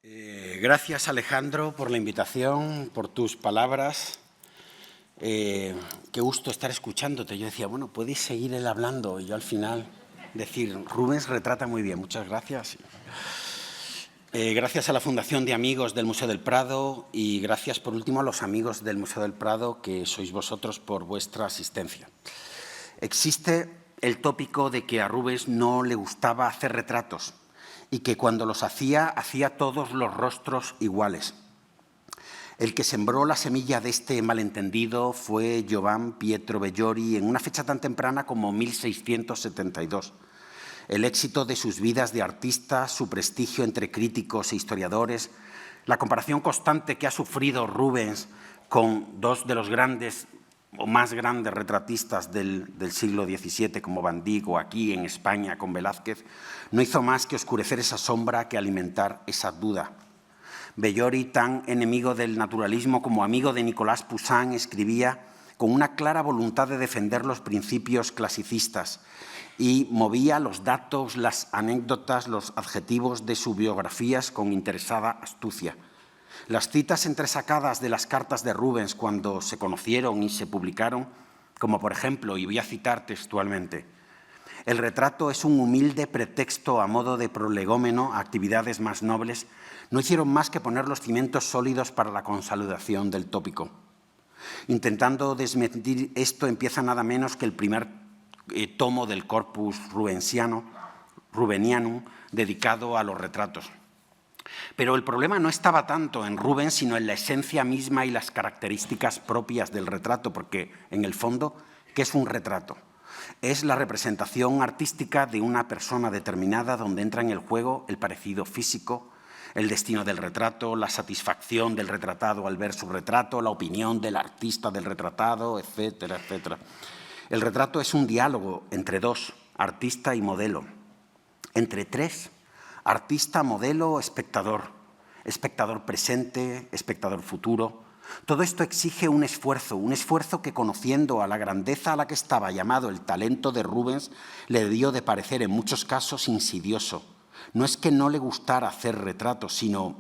Gracias, Alejandro, por la invitación, por tus palabras. Qué gusto estar escuchándote. Yo decía, bueno, podéis seguir él hablando y yo al final decir, Rubens retrata muy bien, muchas gracias. Gracias a la Fundación de Amigos del Museo del Prado y gracias, por último, a los amigos del Museo del Prado, que sois vosotros, por vuestra asistencia. Existe el tópico de que a Rubens no le gustaba hacer retratos y que cuando los hacía todos los rostros iguales. El que sembró la semilla de este malentendido fue Giovan Pietro Bellori en una fecha tan temprana como 1672. El éxito de sus vidas de artista, su prestigio entre críticos e historiadores, la comparación constante que ha sufrido Rubens con dos de los grandes o más grandes retratistas del siglo XVII, como Van Dyck, o aquí en España con Velázquez, no hizo más que oscurecer esa sombra, que alimentar esa duda. Bellori, tan enemigo del naturalismo como amigo de Nicolas Poussin, escribía con una clara voluntad de defender los principios clasicistas y movía los datos, las anécdotas, los adjetivos de sus biografías con interesada astucia. Las citas entresacadas de las cartas de Rubens cuando se conocieron y se publicaron, como por ejemplo, y voy a citar textualmente, «El retrato es un humilde pretexto a modo de prolegómeno a actividades más nobles», no hicieron más que poner los cimientos sólidos para la consolidación del tópico. Intentando desmentir esto empieza nada menos que el primer tomo del Corpus Rubenianum dedicado a los retratos. Pero el problema no estaba tanto en Rubens, sino en la esencia misma y las características propias del retrato, porque, en el fondo, ¿qué es un retrato? Es la representación artística de una persona determinada donde entra en el juego el parecido físico, el destino del retrato, la satisfacción del retratado al ver su retrato, la opinión del artista del retratado, etcétera, etcétera. El retrato es un diálogo entre dos, artista y modelo, entre tres, artista, modelo, espectador, espectador presente, espectador futuro. Todo esto exige un esfuerzo que, conociendo a la grandeza a la que estaba llamado el talento de Rubens, le debió de parecer en muchos casos insidioso. No es que no le gustara hacer retratos, sino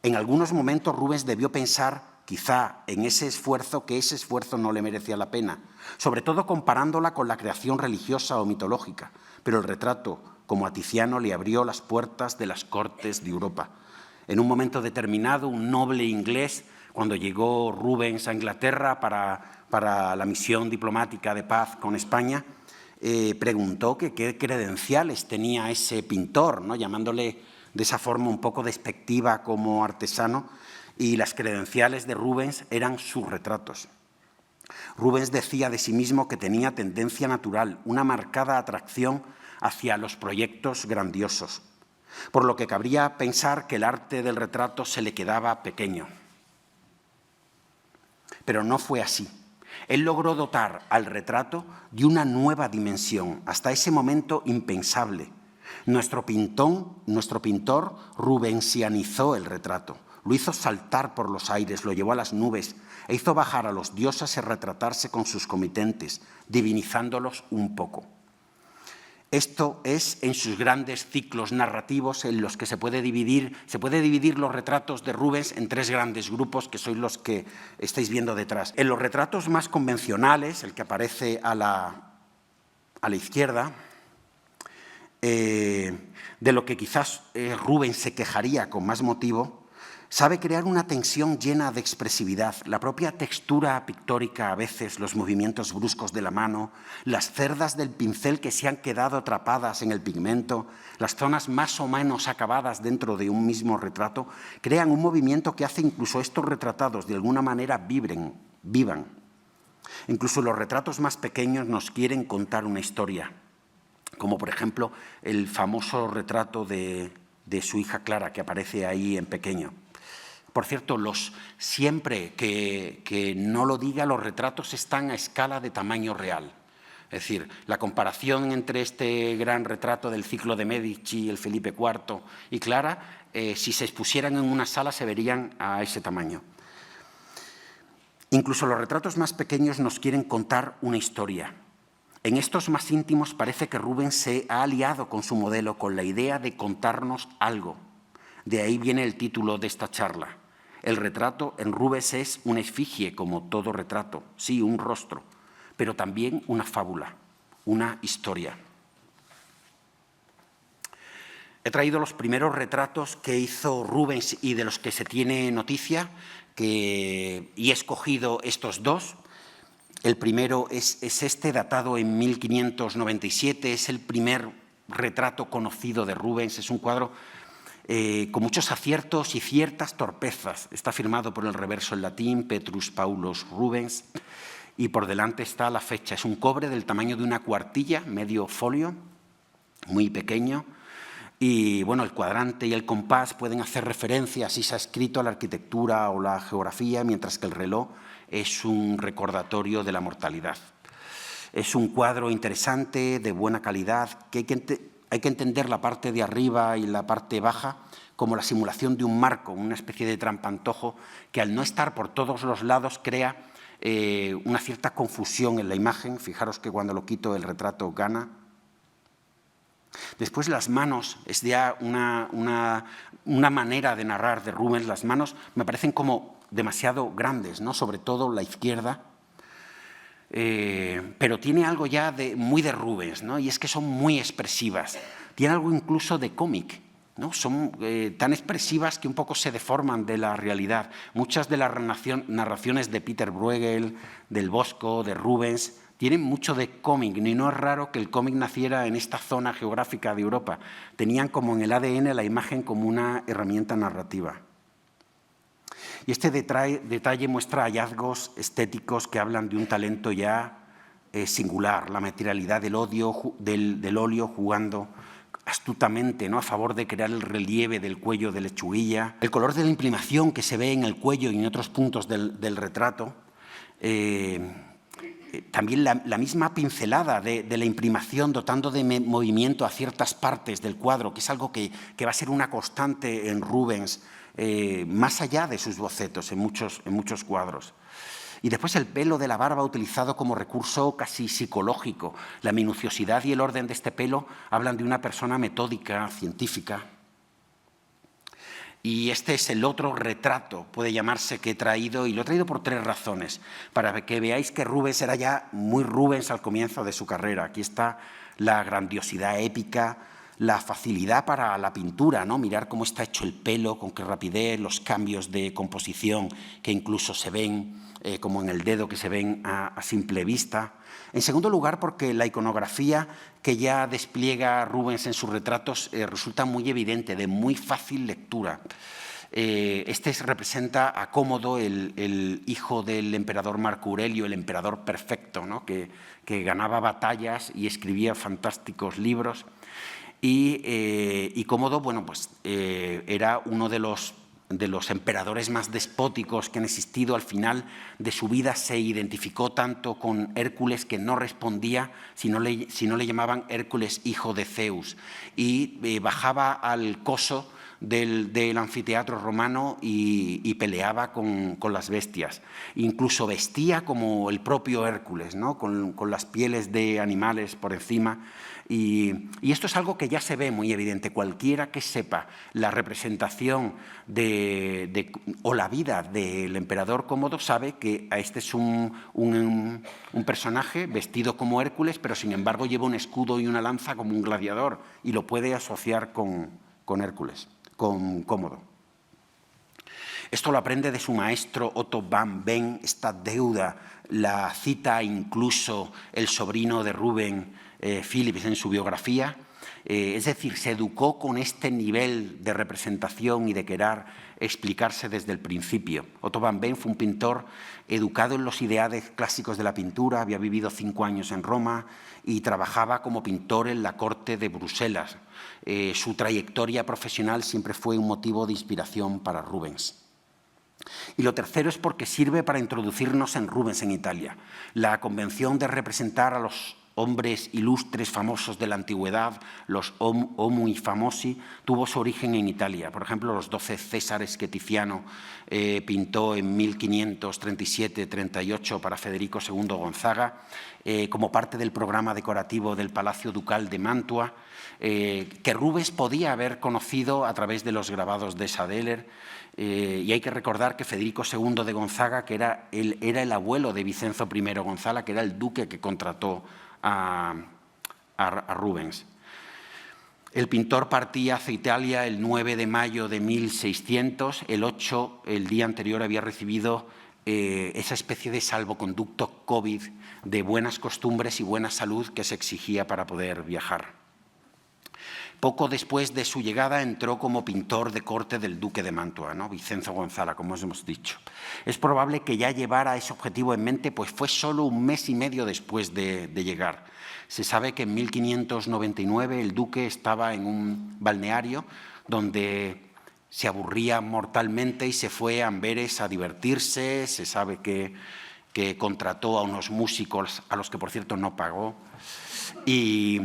en algunos momentos Rubens debió pensar, quizá, en ese esfuerzo, que ese esfuerzo no le merecía la pena, sobre todo comparándola con la creación religiosa o mitológica. Pero el retrato, como a Tiziano, le abrió las puertas de las cortes de Europa. En un momento determinado, un noble inglés, cuando llegó Rubens a Inglaterra para la misión diplomática de paz con España, preguntó que qué credenciales tenía ese pintor, ¿no?, llamándole de esa forma un poco despectiva como artesano, y las credenciales de Rubens eran sus retratos. Rubens decía de sí mismo que tenía tendencia natural, una marcada atracción hacia los proyectos grandiosos, por lo que cabría pensar que el arte del retrato se le quedaba pequeño. Pero no fue así. Él logró dotar al retrato de una nueva dimensión, hasta ese momento impensable. Nuestro pintor rubensianizó el retrato, lo hizo saltar por los aires, lo llevó a las nubes e hizo bajar a los dioses y retratarse con sus comitentes, divinizándolos un poco. Esto es en sus grandes ciclos narrativos en los que se puede dividir los retratos de Rubens en tres grandes grupos, que sois los que estáis viendo detrás. En los retratos más convencionales, el que aparece a la izquierda, de lo que quizás Rubens se quejaría con más motivo, sabe crear una tensión llena de expresividad. La propia textura pictórica, a veces los movimientos bruscos de la mano, las cerdas del pincel que se han quedado atrapadas en el pigmento, las zonas más o menos acabadas dentro de un mismo retrato, crean un movimiento que hace incluso estos retratados de alguna manera vivan. Incluso los retratos más pequeños nos quieren contar una historia, como por ejemplo el famoso retrato de su hija Clara, que aparece ahí en pequeño. Por cierto, siempre que no lo diga, los retratos están a escala de tamaño real. Es decir, la comparación entre este gran retrato del ciclo de Medici, el Felipe IV y Clara, si se expusieran en una sala se verían a ese tamaño. Incluso los retratos más pequeños nos quieren contar una historia. En estos más íntimos parece que Rubens se ha aliado con su modelo con la idea de contarnos algo, De ahí viene el título de esta charla. El retrato en Rubens es una efigie, como todo retrato, sí, un rostro, pero también una fábula, una historia. He traído los primeros retratos que hizo Rubens y de los que se tiene noticia, y he escogido estos dos. El primero es este, datado en 1597, es el primer retrato conocido de Rubens, es un cuadro con muchos aciertos y ciertas torpezas. Está firmado por el reverso en latín, Petrus Paulus Rubens, y por delante está la fecha. Es un cobre del tamaño de una cuartilla, medio folio, muy pequeño. Y bueno, el cuadrante y el compás pueden hacer referencia, si se ha escrito, a la arquitectura o la geografía, mientras que el reloj es un recordatorio de la mortalidad. Es un cuadro interesante, de buena calidad, que hay que entender la parte de arriba y la parte baja como la simulación de un marco, una especie de trampantojo que al no estar por todos los lados crea una cierta confusión en la imagen. Fijaros que cuando lo quito el retrato gana. Después las manos, es ya una manera de narrar de Rubens. Las manos me parecen como demasiado grandes, ¿no? Sobre todo la izquierda. Pero tiene algo ya muy de Rubens, ¿no? Y es que son muy expresivas. Tiene algo incluso de cómic, ¿no? Son tan expresivas que un poco se deforman de la realidad. Muchas de las narraciones de Peter Bruegel, del Bosco, de Rubens, tienen mucho de cómic, y no es raro que el cómic naciera en esta zona geográfica de Europa. Tenían como en el ADN la imagen como una herramienta narrativa. Y este detalle muestra hallazgos estéticos que hablan de un talento ya singular, la materialidad del óleo jugando astutamente, ¿no?, a favor de crear el relieve del cuello de lechuguilla, el color de la imprimación que se ve en el cuello y en otros puntos del retrato, también la misma pincelada de la imprimación dotando de movimiento a ciertas partes del cuadro, que es algo que va a ser una constante en Rubens, más allá de sus bocetos, en muchos cuadros. Y después el pelo de la barba utilizado como recurso casi psicológico. La minuciosidad y el orden de este pelo hablan de una persona metódica, científica. Y este es el otro retrato, puede llamarse, que he traído, y lo he traído por 3 razones, para que veáis que Rubens era ya muy Rubens al comienzo de su carrera. Aquí está la grandiosidad épica, la facilidad para la pintura, ¿no? Mirar cómo está hecho el pelo, con qué rapidez, los cambios de composición que incluso se ven, como en el dedo, que se ven a simple vista. En segundo lugar, porque la iconografía que ya despliega Rubens en sus retratos resulta muy evidente, de muy fácil lectura. Este representa a Cómodo, el hijo del emperador Marco Aurelio, el emperador perfecto, ¿no?, que ganaba batallas y escribía fantásticos libros. Y Cómodo, bueno, pues era uno de los emperadores más despóticos que han existido. Al final de su vida se identificó tanto con Hércules, que no respondía si no le llamaban Hércules, hijo de Zeus, y bajaba al coso del anfiteatro romano y peleaba con las bestias. Incluso vestía como el propio Hércules, ¿no?, con las pieles de animales por encima. Y esto es algo que ya se ve muy evidente. Cualquiera que sepa la representación o la vida del emperador Cómodo sabe que este es un personaje vestido como Hércules, pero sin embargo lleva un escudo y una lanza como un gladiador, y lo puede asociar con Hércules, con Cómodo. Esto lo aprende de su maestro Otto van Ven. Esta deuda la cita incluso el sobrino de Rubens, Philips, en su biografía. Es decir, se educó con este nivel de representación y de querer explicarse desde el principio. Otto van Ven fue un pintor educado en los ideales clásicos de la pintura, había vivido 5 años en Roma y trabajaba como pintor en la corte de Bruselas. Su trayectoria profesional siempre fue un motivo de inspiración para Rubens. Y lo tercero es porque sirve para introducirnos en Rubens en Italia. La convención de representar a los hombres ilustres famosos de la antigüedad, los Homui Famosi, tuvo su origen en Italia. Por ejemplo, los 12 Césares que Tiziano pintó en 1537-38 para Federico II Gonzaga, como parte del programa decorativo del Palacio Ducal de Mantua, que Rubens podía haber conocido a través de los grabados de Sadeler. Y hay que recordar que Federico II de Gonzaga, que era el abuelo de Vicenzo I Gonzaga, que era el duque que contrató a Rubens. El pintor partía hacia Italia el 9 de mayo de 1600. El 8, el día anterior, había recibido esa especie de salvoconducto COVID de buenas costumbres y buena salud que se exigía para poder viajar. Poco después de su llegada entró como pintor de corte del duque de Mantua, ¿no? Vicenzo Gonzaga, como os hemos dicho. Es probable que ya llevara ese objetivo en mente, pues fue solo un mes y medio después de llegar. Se sabe que en 1599 el duque estaba en un balneario donde se aburría mortalmente y se fue a Amberes a divertirse. Se sabe que contrató a unos músicos a los que, por cierto, no pagó. Y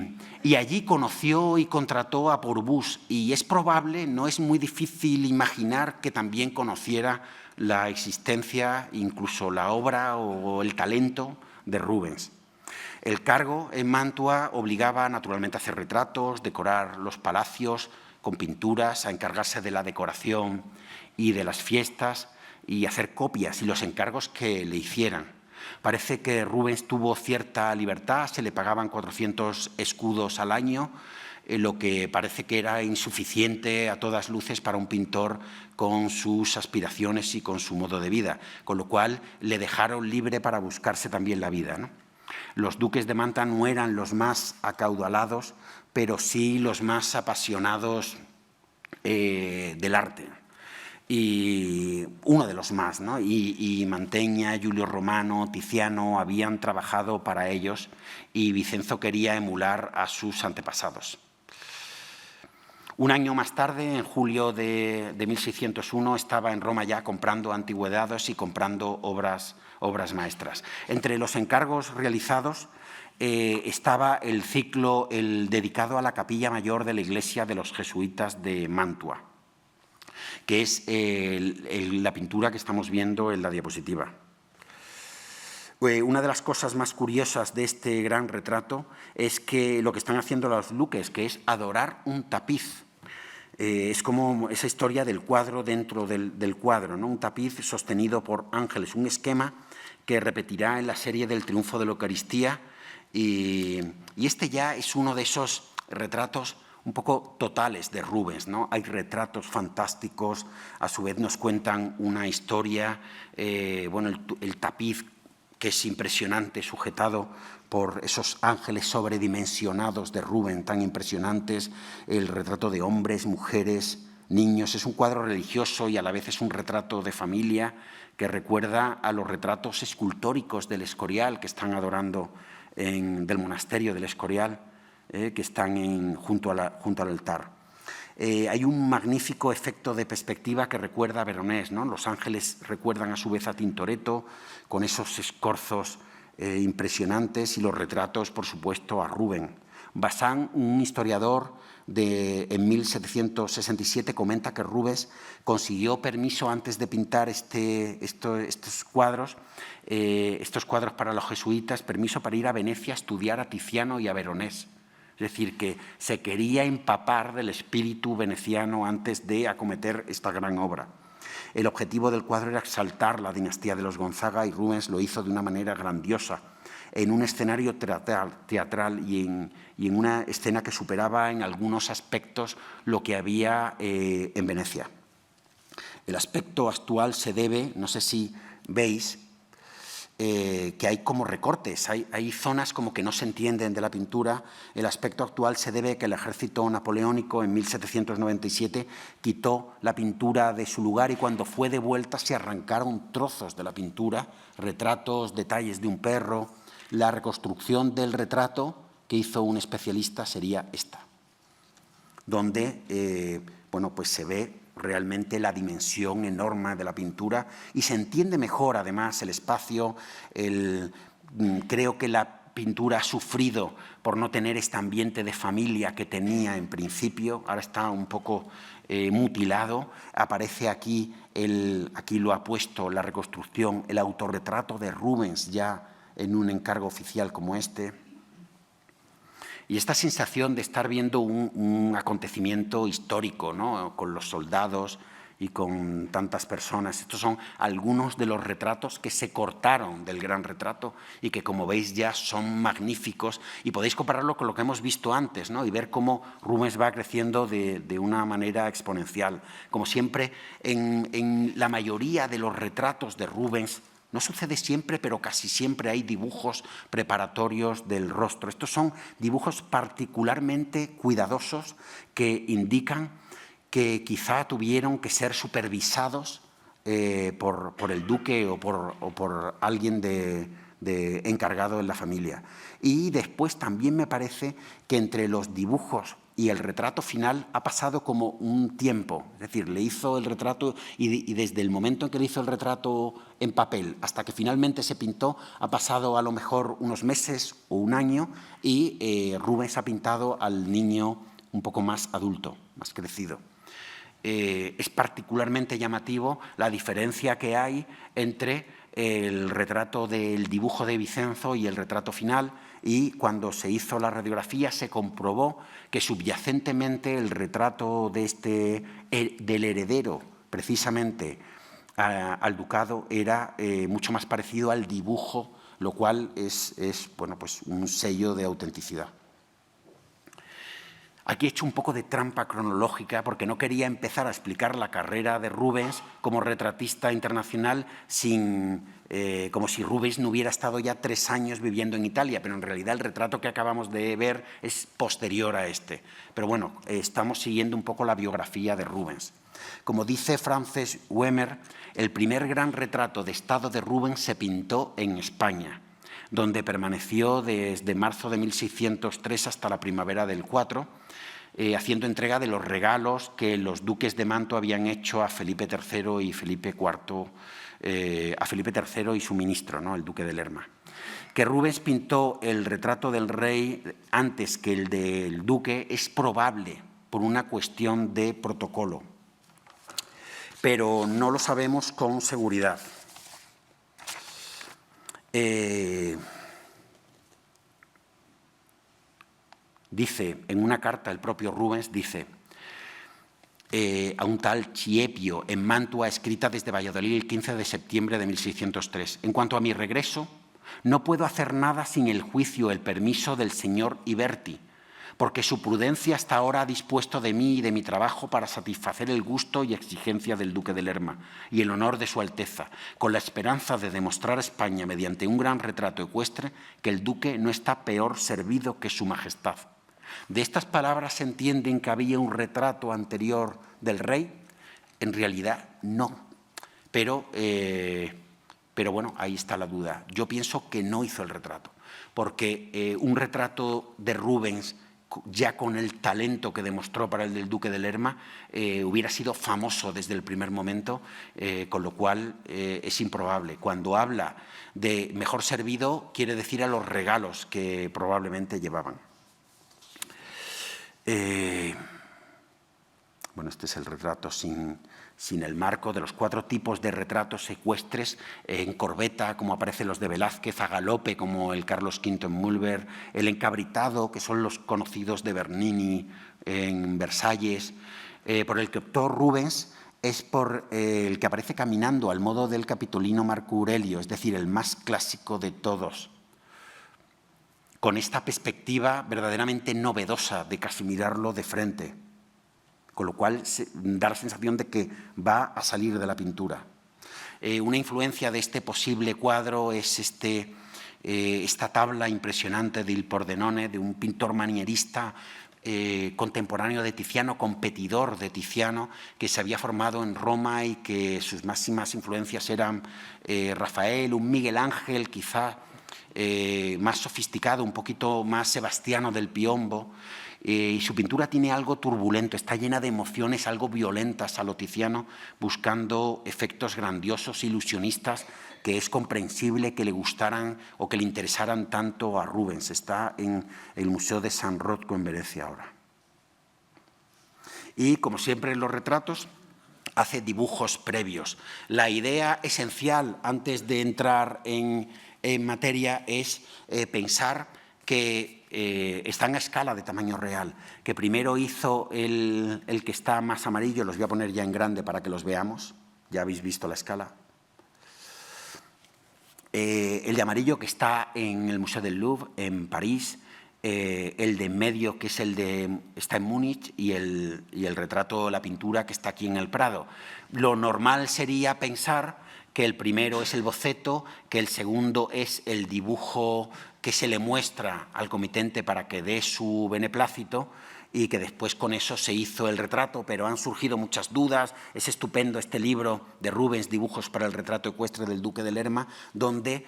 allí conoció y contrató a Porbus, y es probable, no es muy difícil imaginar que también conociera la existencia, incluso la obra o el talento de Rubens. El cargo en Mantua obligaba naturalmente a hacer retratos, decorar los palacios con pinturas, a encargarse de la decoración y de las fiestas y hacer copias y los encargos que le hicieran. Parece que Rubens tuvo cierta libertad, se le pagaban 400 escudos al año, lo que parece que era insuficiente a todas luces para un pintor con sus aspiraciones y con su modo de vida, con lo cual le dejaron libre para buscarse también la vida, ¿no? Los duques de Mantua no eran los más acaudalados, pero sí los más apasionados del arte. Y uno de los más, ¿no? Y Mantegna, Julio Romano, Tiziano habían trabajado para ellos y Vicenzo quería emular a sus antepasados. Un año más tarde, en julio de 1601, estaba en Roma ya comprando antigüedades y comprando obras maestras. Entre los encargos realizados estaba el ciclo dedicado a la capilla mayor de la iglesia de los jesuitas de Mantua, que es la pintura que estamos viendo en la diapositiva. Una de las cosas más curiosas de este gran retrato es que lo que están haciendo los duques, que es adorar un tapiz. Es como esa historia del cuadro dentro del cuadro, ¿no? Un tapiz sostenido por ángeles, un esquema que repetirá en la serie del Triunfo de la Eucaristía. Y este ya es uno de esos retratos un poco totales de Rubens, ¿no? Hay retratos fantásticos, a su vez nos cuentan una historia, bueno, el tapiz, que es impresionante, sujetado por esos ángeles sobredimensionados de Rubens, tan impresionantes, el retrato de hombres, mujeres, niños. Es un cuadro religioso y a la vez es un retrato de familia que recuerda a los retratos escultóricos del Escorial que están adorando del monasterio del Escorial, que están junto al altar. Hay un magnífico efecto de perspectiva que recuerda a Veronés, ¿no? Los ángeles recuerdan a su vez a Tintoretto, con esos escorzos impresionantes, y los retratos, por supuesto, a Rubens. Bazin, un historiador en 1767, comenta que Rubens consiguió permiso antes de pintar estos cuadros para los jesuitas, permiso para ir a Venecia a estudiar a Tiziano y a Veronés. Es decir, que se quería empapar del espíritu veneciano antes de acometer esta gran obra. El objetivo del cuadro era exaltar la dinastía de los Gonzaga, y Rubens lo hizo de una manera grandiosa, en un escenario teatral y en una escena que superaba en algunos aspectos lo que había en Venecia. El aspecto actual se debe, no sé si veis, que hay como recortes, hay zonas como que no se entienden de la pintura. El aspecto actual se debe a que el ejército napoleónico en 1797 quitó la pintura de su lugar, y cuando fue de vuelta se arrancaron trozos de la pintura, retratos, detalles de un perro. La reconstrucción del retrato que hizo un especialista sería esta, donde bueno, pues se ve realmente la dimensión enorme de la pintura y se entiende mejor, además, el espacio. Creo que la pintura ha sufrido por no tener este ambiente de familia que tenía en principio, ahora está un poco mutilado. Aparece aquí lo ha puesto la reconstrucción, el autorretrato de Rubens ya en un encargo oficial como este. Y esta sensación de estar viendo un acontecimiento histórico, ¿no?, con los soldados y con tantas personas. Estos son algunos de los retratos que se cortaron del gran retrato y que, como veis, ya son magníficos. Y podéis compararlo con lo que hemos visto antes, ¿no?, y ver cómo Rubens va creciendo de una manera exponencial. Como siempre, en la mayoría de los retratos de Rubens, no sucede siempre, pero casi siempre hay dibujos preparatorios del rostro. Estos son dibujos particularmente cuidadosos que indican que quizá tuvieron que ser supervisados por el duque o por alguien encargado en la familia. Y después también me parece que entre los dibujos y el retrato final ha pasado como un tiempo. Es decir, le hizo el retrato y desde el momento en que le hizo el retrato en papel hasta que finalmente se pintó ha pasado a lo mejor unos meses o un año y Rubens ha pintado al niño un poco más adulto, más crecido. Es particularmente llamativo la diferencia que hay entre el retrato del dibujo de Vicenzo y el retrato final, y cuando se hizo la radiografía se comprobó que subyacentemente el retrato del heredero, precisamente al ducado, era mucho más parecido al dibujo, lo cual es bueno, pues un sello de autenticidad. Aquí he hecho un poco de trampa cronológica porque no quería empezar a explicar la carrera de Rubens como retratista internacional como si Rubens no hubiera estado ya 3 años viviendo en Italia, pero en realidad el retrato que acabamos de ver es posterior a este. Pero bueno, estamos siguiendo un poco la biografía de Rubens. Como dice Frances Wemer, el primer gran retrato de estado de Rubens se pintó en España, donde permaneció desde marzo de 1603 hasta la primavera del 4, haciendo entrega de los regalos que los duques de Mantua habían hecho a Felipe III y Felipe IV, a Felipe III y su ministro, ¿no?, el duque de Lerma. Que Rubens pintó el retrato del rey antes que el del duque es probable por una cuestión de protocolo, pero no lo sabemos con seguridad. Dice, en una carta el propio Rubens, dice a un tal Chiepio en Mantua, escrita desde Valladolid el 15 de septiembre de 1603. En cuanto a mi regreso, no puedo hacer nada sin el juicio, el permiso del señor Iberti, porque su prudencia hasta ahora ha dispuesto de mí y de mi trabajo para satisfacer el gusto y exigencia del duque de Lerma y el honor de su Alteza, con la esperanza de demostrar a España, mediante un gran retrato ecuestre, que el duque no está peor servido que su majestad. ¿De estas palabras se entienden que había un retrato anterior del rey? En realidad, no. Pero bueno, ahí está la duda. Yo pienso que no hizo el retrato, porque un retrato de Rubens, ya con el talento que demostró para el del duque de Lerma, hubiera sido famoso desde el primer momento, con lo cual es improbable. Cuando habla de mejor servido, quiere decir a los regalos que probablemente llevaban. Bueno, este es el retrato sin el marco, de los 4 tipos de retratos ecuestres, en corbeta, como aparecen los de Velázquez, a galope, como el Carlos V en Mulver, el encabritado, que son los conocidos de Bernini en Versalles. Por el que optó Rubens es por el que aparece caminando al modo del capitolino Marco Aurelio, es decir, el más clásico de todos, con esta perspectiva verdaderamente novedosa de casi mirarlo de frente, con lo cual da la sensación de que va a salir de la pintura. Una influencia de este posible cuadro es esta tabla impresionante de Il Pordenone, de un pintor manierista contemporáneo de Tiziano, competidor de Tiziano, que se había formado en Roma y que sus máximas influencias eran Rafael, un Miguel Ángel quizá, más sofisticado, un poquito más Sebastiano del Piombo, Y su pintura tiene algo turbulento, está llena de emociones, algo violentas a lo Tiziano, buscando efectos grandiosos, ilusionistas, que es comprensible que le gustaran o que le interesaran tanto a Rubens. Está en el Museo de San Rocco en Venecia ahora. Y, como siempre en los retratos, hace dibujos previos. La idea esencial, antes de entrar en materia, es pensar que están a escala de tamaño real, que primero hizo el que está más amarillo, los voy a poner ya en grande para que los veamos, ya habéis visto la escala. El de amarillo, que está en el Museo del Louvre, en París, el de en medio, que es está en Múnich, y el retrato, la pintura, que está aquí en el Prado. Lo normal sería pensar que el primero es el boceto, que el segundo es el dibujo que se le muestra al comitente para que dé su beneplácito, y que después con eso se hizo el retrato, pero han surgido muchas dudas. Es estupendo este libro de Rubens, Dibujos para el retrato ecuestre del duque de Lerma, donde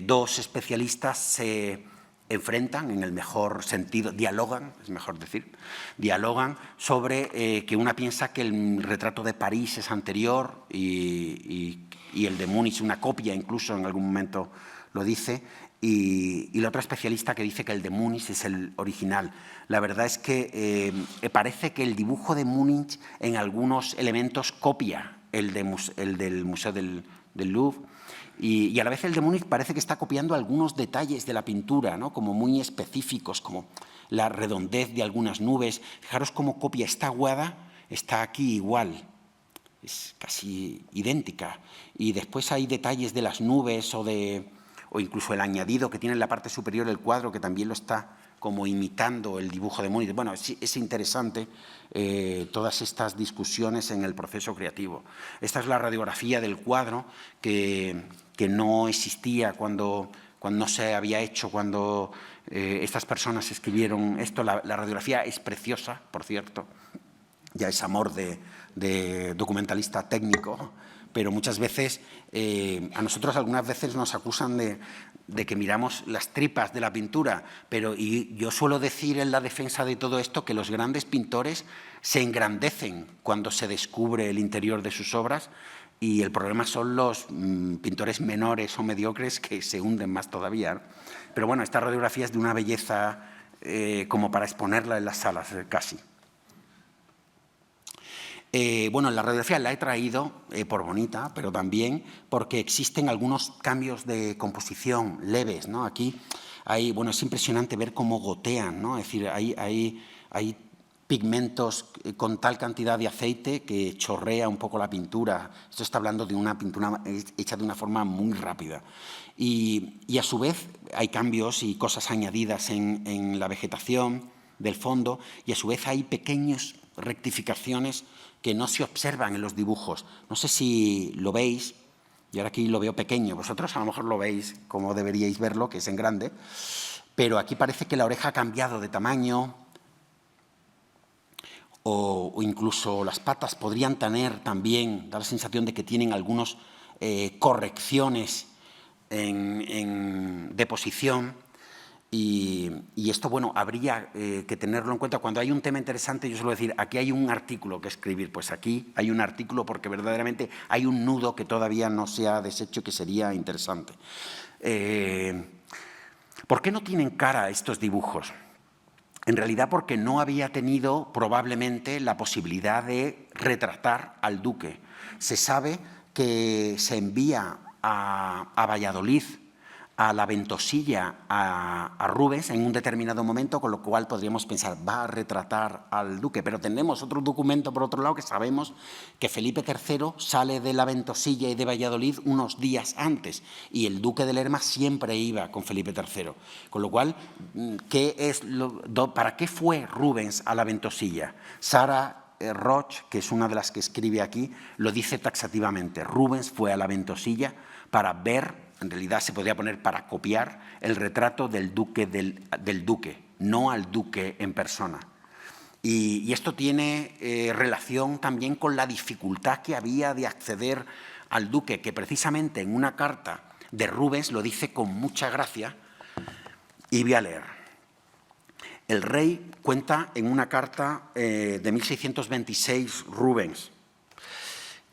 dos especialistas se enfrentan, en el mejor sentido, dialogan, es mejor decir, dialogan sobre que una piensa que el retrato de París es anterior y el de Múnich una copia, incluso en algún momento lo dice, y la otra especialista que dice que el de Múnich es el original. La verdad es que parece que el dibujo de Múnich en algunos elementos copia el del Museo del Louvre, y a la vez el de Múnich parece que está copiando algunos detalles de la pintura, ¿no? Como muy específicos, como la redondez de algunas nubes. Fijaros cómo copia esta aguada, está aquí igual, es casi idéntica. Y después hay detalles de las nubes o incluso el añadido que tiene en la parte superior del cuadro, que también lo está como imitando el dibujo de Múnich. Bueno, es interesante todas estas discusiones en el proceso creativo. Esta es la radiografía del cuadro que no existía cuando no se había hecho, cuando estas personas escribieron esto. La radiografía es preciosa, por cierto, ya es amor de documentalista técnico, pero muchas veces, a nosotros algunas veces nos acusan de que miramos las tripas de la pintura, y yo suelo decir en la defensa de todo esto que los grandes pintores se engrandecen cuando se descubre el interior de sus obras, y el problema son los pintores menores o mediocres que se hunden más todavía. Pero bueno, esta radiografía es de una belleza como para exponerla en las salas, casi. Bueno, la radiografía la he traído por bonita, pero también porque existen algunos cambios de composición leves, ¿no? Aquí bueno, es impresionante ver cómo gotean, ¿no? Es decir, hay pigmentos con tal cantidad de aceite que chorrea un poco la pintura. Esto está hablando de una pintura hecha de una forma muy rápida. Y a su vez hay cambios y cosas añadidas en la vegetación del fondo, y a su vez hay pequeñas rectificaciones que no se observan en los dibujos. No sé si lo veis, yo ahora aquí lo veo pequeño, vosotros a lo mejor lo veis como deberíais verlo, que es en grande, pero aquí parece que la oreja ha cambiado de tamaño, o incluso las patas podrían tener también, da la sensación de que tienen algunas correcciones de posición. Y esto, bueno, habría que tenerlo en cuenta. Cuando hay un tema interesante, yo suelo decir, aquí hay un artículo que escribir. Pues aquí hay un artículo porque verdaderamente hay un nudo que todavía no se ha deshecho, que sería interesante. ¿Por qué no tienen cara estos dibujos? En realidad porque no había tenido probablemente la posibilidad de retratar al duque. Se sabe que se envía a Valladolid, a la Ventosilla, a Rubens en un determinado momento, con lo cual podríamos pensar, va a retratar al duque. Pero tenemos otro documento, por otro lado, que sabemos que Felipe III sale de la Ventosilla y de Valladolid unos días antes, y el duque de Lerma siempre iba con Felipe III. Con lo cual, ¿para qué fue Rubens a la Ventosilla? Sara Roch, que es una de las que escribe aquí, lo dice taxativamente. Rubens fue a la Ventosilla para ver, en realidad se podría poner para copiar, el retrato del duque, no al duque en persona. Y esto tiene relación también con la dificultad que había de acceder al duque, que precisamente en una carta de Rubens lo dice con mucha gracia, y voy a leer. El rey cuenta en una carta de 1626 Rubens.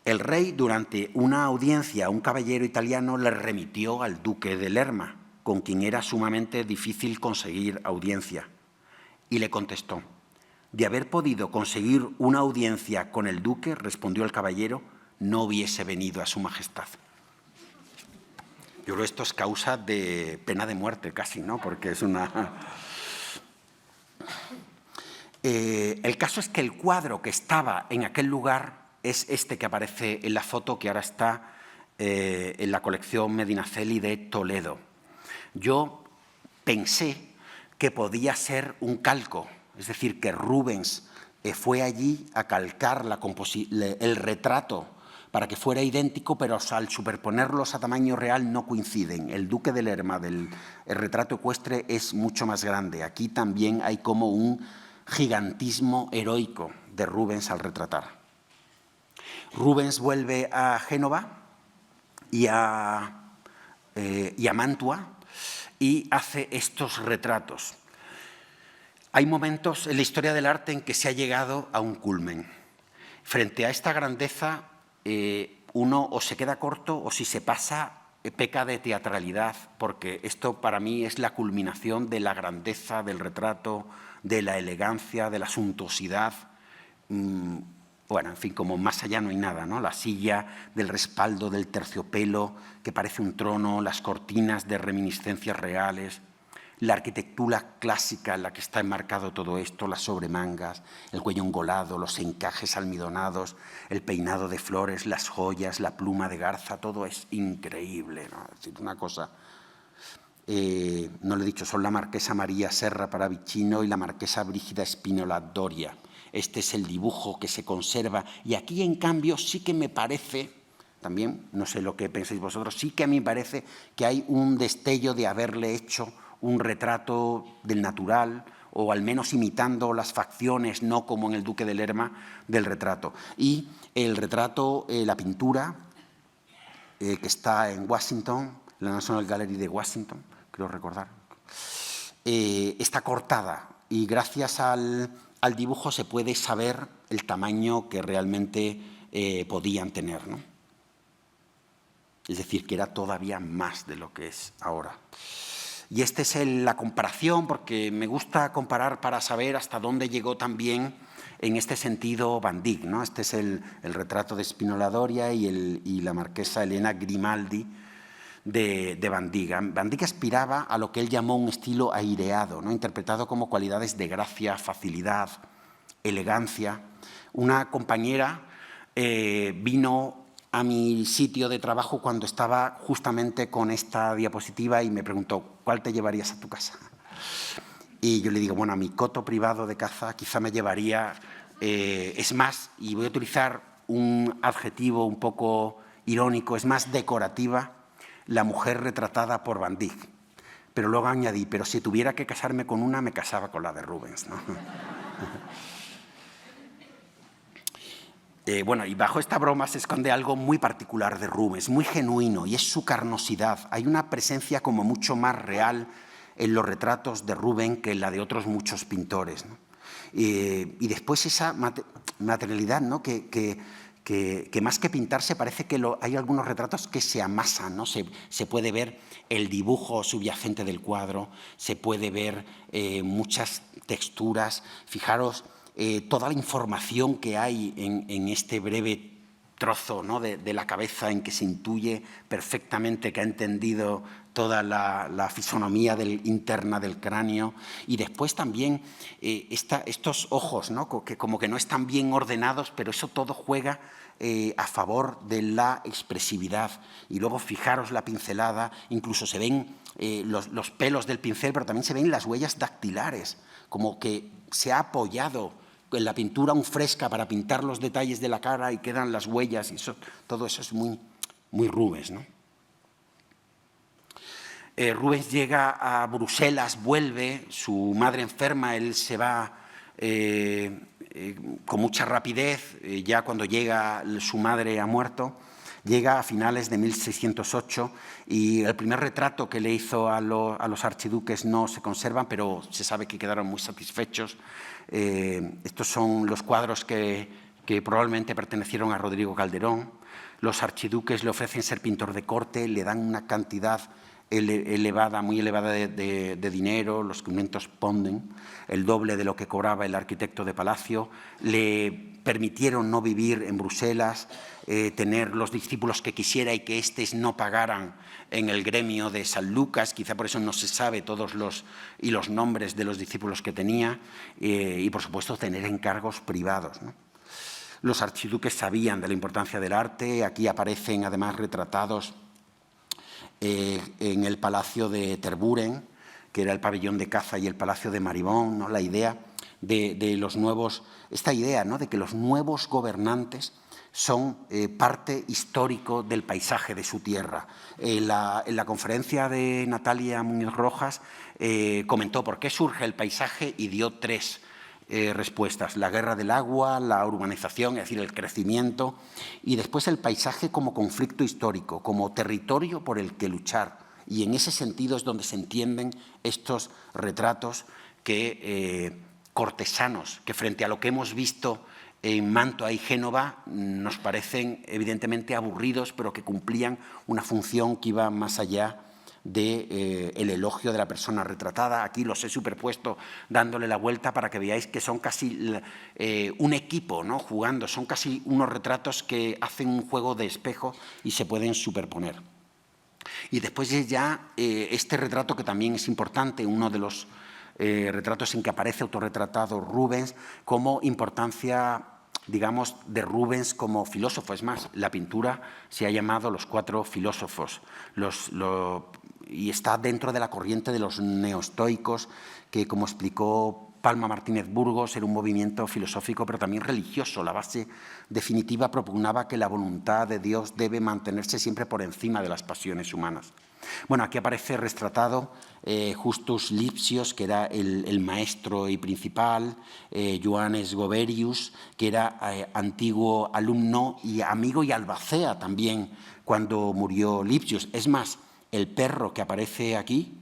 El rey, durante una audiencia a un caballero italiano, le remitió al duque de Lerma, con quien era sumamente difícil conseguir audiencia, y le contestó: de haber podido conseguir una audiencia con el duque, respondió el caballero, no hubiese venido a su majestad. Yo creo que esto es causa de pena de muerte casi, ¿no? Porque es una... el caso es que el cuadro que estaba en aquel lugar es este que aparece en la foto, que ahora está en la colección Medinaceli de Toledo. Yo pensé que podía ser un calco, es decir, que Rubens fue allí a calcar el retrato para que fuera idéntico, pero al superponerlos a tamaño real no coinciden. El duque de Lerma del retrato ecuestre es mucho más grande. Aquí también hay como un gigantismo heroico de Rubens al retratar. Rubens vuelve a Génova y a Mantua y hace estos retratos. Hay momentos en la historia del arte en que se ha llegado a un culmen. Frente a esta grandeza, uno o se queda corto o si se pasa, peca de teatralidad, porque esto para mí es la culminación de la grandeza del retrato, de la elegancia, de la suntuosidad. Bueno, en fin, como más allá no hay nada, ¿no? La silla del respaldo del terciopelo, que parece un trono, las cortinas de reminiscencias reales, la arquitectura clásica en la que está enmarcado todo esto, las sobremangas, el cuello engolado, los encajes almidonados, el peinado de flores, las joyas, la pluma de garza, todo es increíble, ¿no? Es decir, una cosa... no lo he dicho, son la marquesa María Serra Paravicino y la marquesa Brígida Spínola Doria. Este es el dibujo que se conserva y aquí, en cambio, sí que me parece, también, no sé lo que pensáis vosotros, sí que a mí me parece que hay un destello de haberle hecho un retrato del natural o al menos imitando las facciones, no como en el duque de Lerma, del retrato. Y el retrato, la pintura, que está en Washington, la National Gallery de Washington, creo recordar, está cortada y gracias al dibujo se puede saber el tamaño que realmente podían tener, ¿no? Es decir, que era todavía más de lo que es ahora. Y esta es la comparación, porque me gusta comparar para saber hasta dónde llegó también en este sentido Van Dyck, ¿no? Este es el retrato de Spínola Doria y la marquesa Elena Grimaldi de Van Dyck. Van Dyck aspiraba a lo que él llamó un estilo aireado, ¿no? Interpretado como cualidades de gracia, facilidad, elegancia. Una compañera vino a mi sitio de trabajo cuando estaba justamente con esta diapositiva y me preguntó: ¿cuál te llevarías a tu casa? Y yo le digo, bueno, a mi coto privado de caza quizá me llevaría, es más, y voy a utilizar un adjetivo un poco irónico, es más decorativa, la mujer retratada por Van Dyck. Pero luego añadí, pero si tuviera que casarme con una, me casaba con la de Rubens, ¿no? Bueno, y bajo esta broma se esconde algo muy particular de Rubens, muy genuino, y es su carnosidad. Hay una presencia como mucho más real en los retratos de Rubens que en la de otros muchos pintores, ¿no? Y después esa materialidad, ¿no? que más que pintarse parece que hay algunos retratos que se amasan, ¿no? Se puede ver el dibujo subyacente del cuadro, se puede ver muchas texturas. Fijaros toda la información que hay en este breve trozo, ¿no? de la cabeza, en que se intuye perfectamente que ha entendido toda la fisonomía interna del cráneo, y después también estos ojos, ¿no? que como que no están bien ordenados, pero eso todo juega a favor de la expresividad. Y luego fijaros la pincelada, incluso se ven los pelos del pincel, pero también se ven las huellas dactilares, como que se ha apoyado en la pintura un fresca para pintar los detalles de la cara y quedan las huellas, y todo eso es muy, muy Rubens, ¿no? Rubens llega a Bruselas, vuelve, su madre enferma, él se va con mucha rapidez, ya cuando llega su madre ha muerto, Llega a finales de 1608 y el primer retrato que le hizo a los archiduques no se conservan, pero se sabe que quedaron muy satisfechos. Estos son los cuadros que probablemente pertenecieron a Rodrigo Calderón. Los archiduques le ofrecen ser pintor de corte, le dan una cantidad elevada, muy elevada de dinero, los 500 ponden, el doble de lo que cobraba el arquitecto de palacio. Le permitieron no vivir en Bruselas, tener los discípulos que quisiera y que éstes no pagaran en el gremio de San Lucas. Quizá por eso no se sabe todos los nombres de los discípulos que tenía, y por supuesto tener encargos privados, ¿no? Los archiduques sabían de la importancia del arte. Aquí aparecen además retratados en el Palacio de Tervuren, que era el pabellón de caza, y el Palacio de Maribón, ¿no? La idea de los nuevos, esta idea, ¿no?, de que los nuevos gobernantes son parte histórico del paisaje de su tierra. En la conferencia de Natalia Muñoz Rojas comentó por qué surge el paisaje y dio tres respuestas: la guerra del agua, la urbanización, es decir, el crecimiento, y después el paisaje como conflicto histórico, como territorio por el que luchar. Y en ese sentido es donde se entienden estos retratos cortesanos, que frente a lo que hemos visto en Mantua y Génova nos parecen evidentemente aburridos, pero que cumplían una función que iba más allá del elogio de la persona retratada. Aquí los he superpuesto dándole la vuelta para que veáis que son casi un equipo, ¿no?, jugando. Son casi unos retratos que hacen un juego de espejo y se pueden superponer. Y después ya este retrato, que también es importante, uno de los retratos en que aparece autorretratado Rubens, como importancia, digamos, de Rubens como filósofo. Es más, la pintura se ha llamado Los Cuatro Filósofos, y está dentro de la corriente de los neoestoicos, que, como explicó Palma Martínez Burgos, era un movimiento filosófico pero también religioso. La base definitiva propugnaba que la voluntad de Dios debe mantenerse siempre por encima de las pasiones humanas. Bueno, aquí aparece retratado Justus Lipsius, que era el maestro y principal, Johannes Goberius, que era antiguo alumno y amigo y albacea también cuando murió Lipsius. Es más, el perro que aparece aquí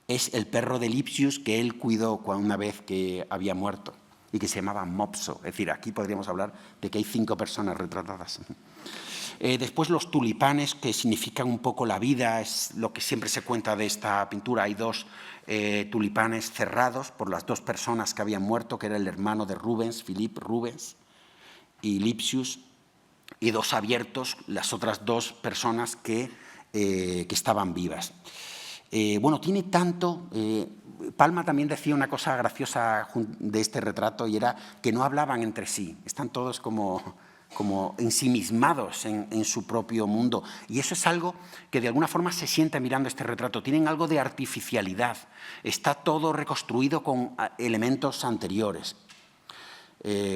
es el perro de Lipsius que él cuidó una vez que había muerto y que se llamaba Mopso. Es decir, aquí podríamos hablar de que hay 5 personas retratadas. Después los tulipanes, que significan un poco la vida, es lo que siempre se cuenta de esta pintura. Hay 2 tulipanes cerrados por las 2 personas que habían muerto, que era el hermano de Rubens, Philipp Rubens, y Lipsius, y 2 abiertos, las otras 2 personas que estaban vivas. Bueno, tiene tanto... Palma también decía una cosa graciosa de este retrato, y era que no hablaban entre sí, están todos como ensimismados en su propio mundo. Y eso es algo que de alguna forma se siente mirando este retrato. Tienen algo de artificialidad. Está todo reconstruido con elementos anteriores.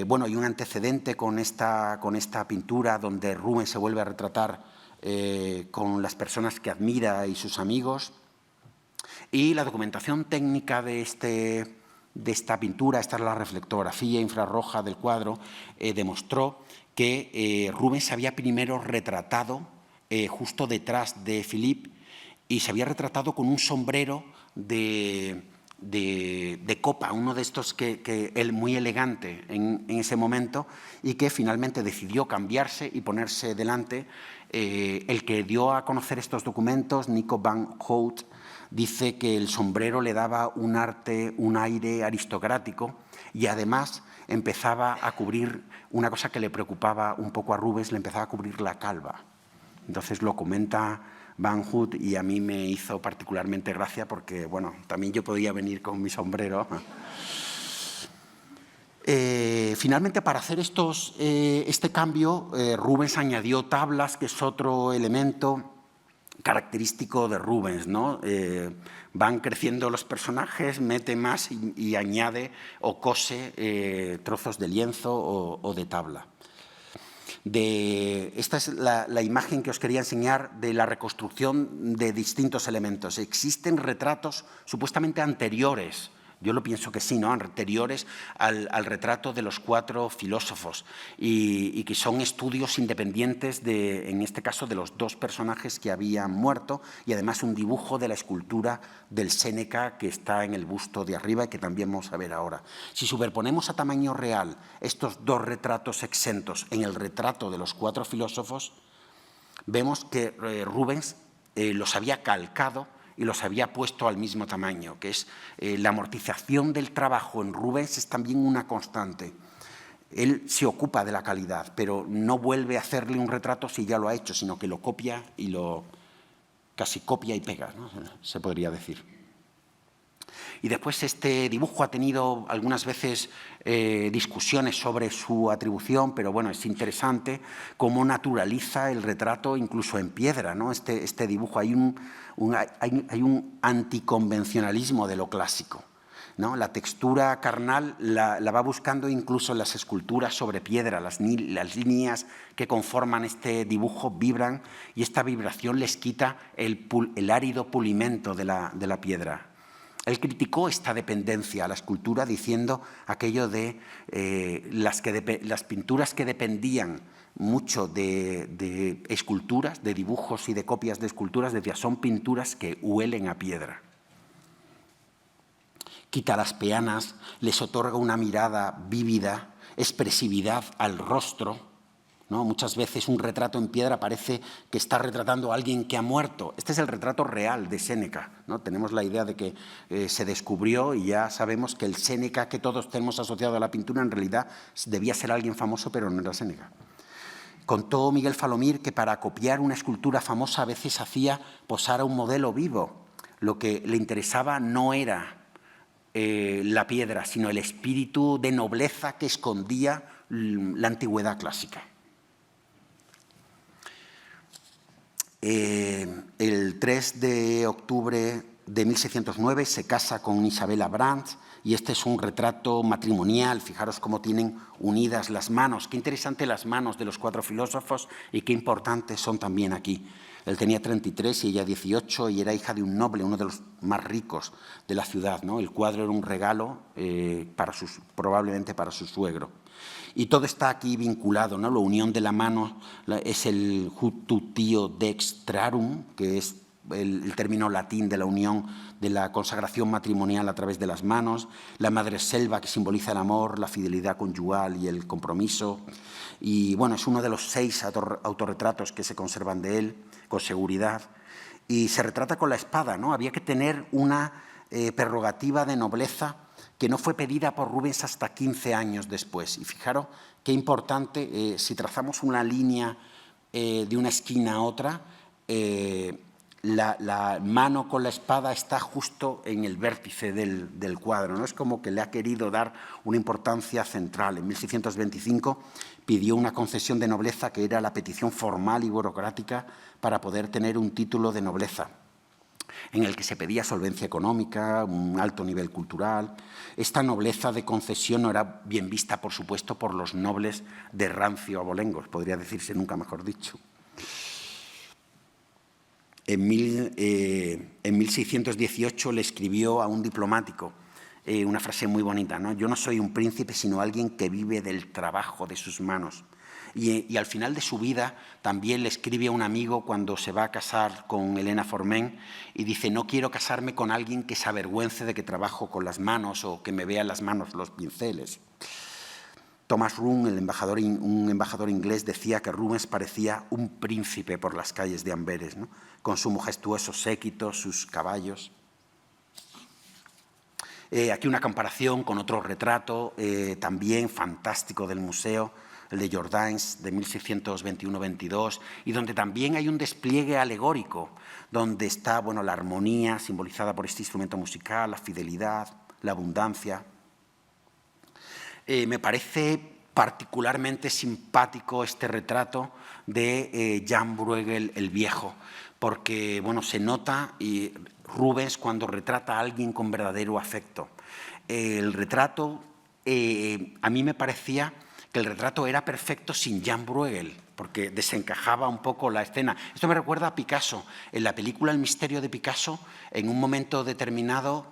Bueno, hay un antecedente con esta pintura donde Rubens se vuelve a retratar con las personas que admira y sus amigos. Y la documentación técnica de esta pintura, esta es la reflectografía infrarroja del cuadro, demostró que Rubens se había primero retratado justo detrás de Philippe, y se había retratado con un sombrero de copa, uno de estos que él muy elegante en ese momento, y que finalmente decidió cambiarse y ponerse delante. El que dio a conocer estos documentos, Nico van Hout, dice que el sombrero le daba un aire aristocrático, y además empezaba a cubrir una cosa que le preocupaba un poco a Rubens, le empezaba a cubrir la calva. Entonces lo comenta Van Hout y a mí me hizo particularmente gracia porque, bueno, también yo podía venir con mi sombrero. Finalmente, para hacer este cambio, Rubens añadió tablas, que es otro elemento característico de Rubens, ¿no? Van creciendo los personajes, mete más y añade o cose trozos de lienzo o de tabla. Esta es la imagen que os quería enseñar de la reconstrucción de distintos elementos. Existen retratos supuestamente anteriores Yo lo pienso que sí, ¿no? Anteriores al retrato de los 4 filósofos y que son estudios independientes, en este caso, de los 2 personajes que habían muerto y además un dibujo de la escultura del Séneca que está en el busto de arriba y que también vamos a ver ahora. Si superponemos a tamaño real estos 2 retratos exentos en el retrato de los 4 filósofos, vemos que Rubens los había calcado y los había puesto al mismo tamaño, que es la amortización del trabajo en Rubens es también una constante. Él se ocupa de la calidad, pero no vuelve a hacerle un retrato si ya lo ha hecho, sino que lo copia y lo casi copia y pega, ¿no? Se podría decir. Y después este dibujo ha tenido algunas veces discusiones sobre su atribución, pero bueno, es interesante cómo naturaliza el retrato incluso en piedra, ¿no? Este dibujo, hay un anticonvencionalismo de lo clásico, ¿no? La textura carnal la va buscando incluso en las esculturas sobre piedra, las líneas que conforman este dibujo vibran y esta vibración les quita el árido pulimento de la piedra. Él criticó esta dependencia a la escultura diciendo aquello de las pinturas que dependían mucho de esculturas, de dibujos y de copias de esculturas, decía, son pinturas que huelen a piedra. Quita las peanas, les otorga una mirada vívida, expresividad al rostro, ¿no? Muchas veces un retrato en piedra parece que está retratando a alguien que ha muerto. Este es el retrato real de Séneca, ¿no? Tenemos la idea de que se descubrió y ya sabemos que el Séneca que todos tenemos asociado a la pintura en realidad debía ser alguien famoso, pero no era Séneca. Contó Miguel Falomir que para copiar una escultura famosa a veces hacía posar a un modelo vivo. Lo que le interesaba no era la piedra, sino el espíritu de nobleza que escondía la antigüedad clásica. El 3 de octubre de 1609 se casa con Isabella Brandt y este es un retrato matrimonial. Fijaros cómo tienen unidas las manos. Qué interesante las manos de los 4 filósofos y qué importantes son también aquí. Él tenía 33 y ella 18 y era hija de un noble, uno de los más ricos de la ciudad, ¿no? El cuadro era un regalo probablemente para su suegro. Y todo está aquí vinculado, ¿no? La unión de la mano es el jututio dextrarum, que es el término latín de la unión, de la consagración matrimonial a través de las manos, la madreselva, que simboliza el amor, la fidelidad conyugal y el compromiso. Y bueno, es uno de los 6 autorretratos que se conservan de él, con seguridad. Y se retrata con la espada, ¿no? Había que tener una prerrogativa de nobleza que no fue pedida por Rubens hasta 15 años después. Y fijaros qué importante, si trazamos una línea de una esquina a otra, la mano con la espada está justo en el vértice del cuadro, ¿no? Es como que le ha querido dar una importancia central. En 1625 pidió una concesión de nobleza que era la petición formal y burocrática para poder tener un título de nobleza, en el que se pedía solvencia económica, un alto nivel cultural. Esta nobleza de concesión no era bien vista, por supuesto, por los nobles de rancio abolengo, podría decirse nunca mejor dicho. En 1618 le escribió a un diplomático una frase muy bonita, ¿no? Yo no soy un príncipe, sino alguien que vive del trabajo de sus manos. Y al final de su vida también le escribe a un amigo cuando se va a casar con Helena Forment y dice, no quiero casarme con alguien que se avergüence de que trabajo con las manos o que me vea las manos los pinceles. Thomas Roon, un embajador inglés, decía que Rubens parecía un príncipe por las calles de Amberes, ¿no? Con su majestuoso séquito, sus caballos. Aquí una comparación con otro retrato también fantástico del museo, el de Jordaens de 1621-22, y donde también hay un despliegue alegórico, donde está la armonía simbolizada por este instrumento musical, la fidelidad, la abundancia. Me parece particularmente simpático este retrato de Jan Bruegel el Viejo, porque se nota y Rubens cuando retrata a alguien con verdadero afecto. El retrato, a mí me parecía que el retrato era perfecto sin Jan Bruegel, porque desencajaba un poco la escena. Esto me recuerda a Picasso. En la película El misterio de Picasso, en un momento determinado,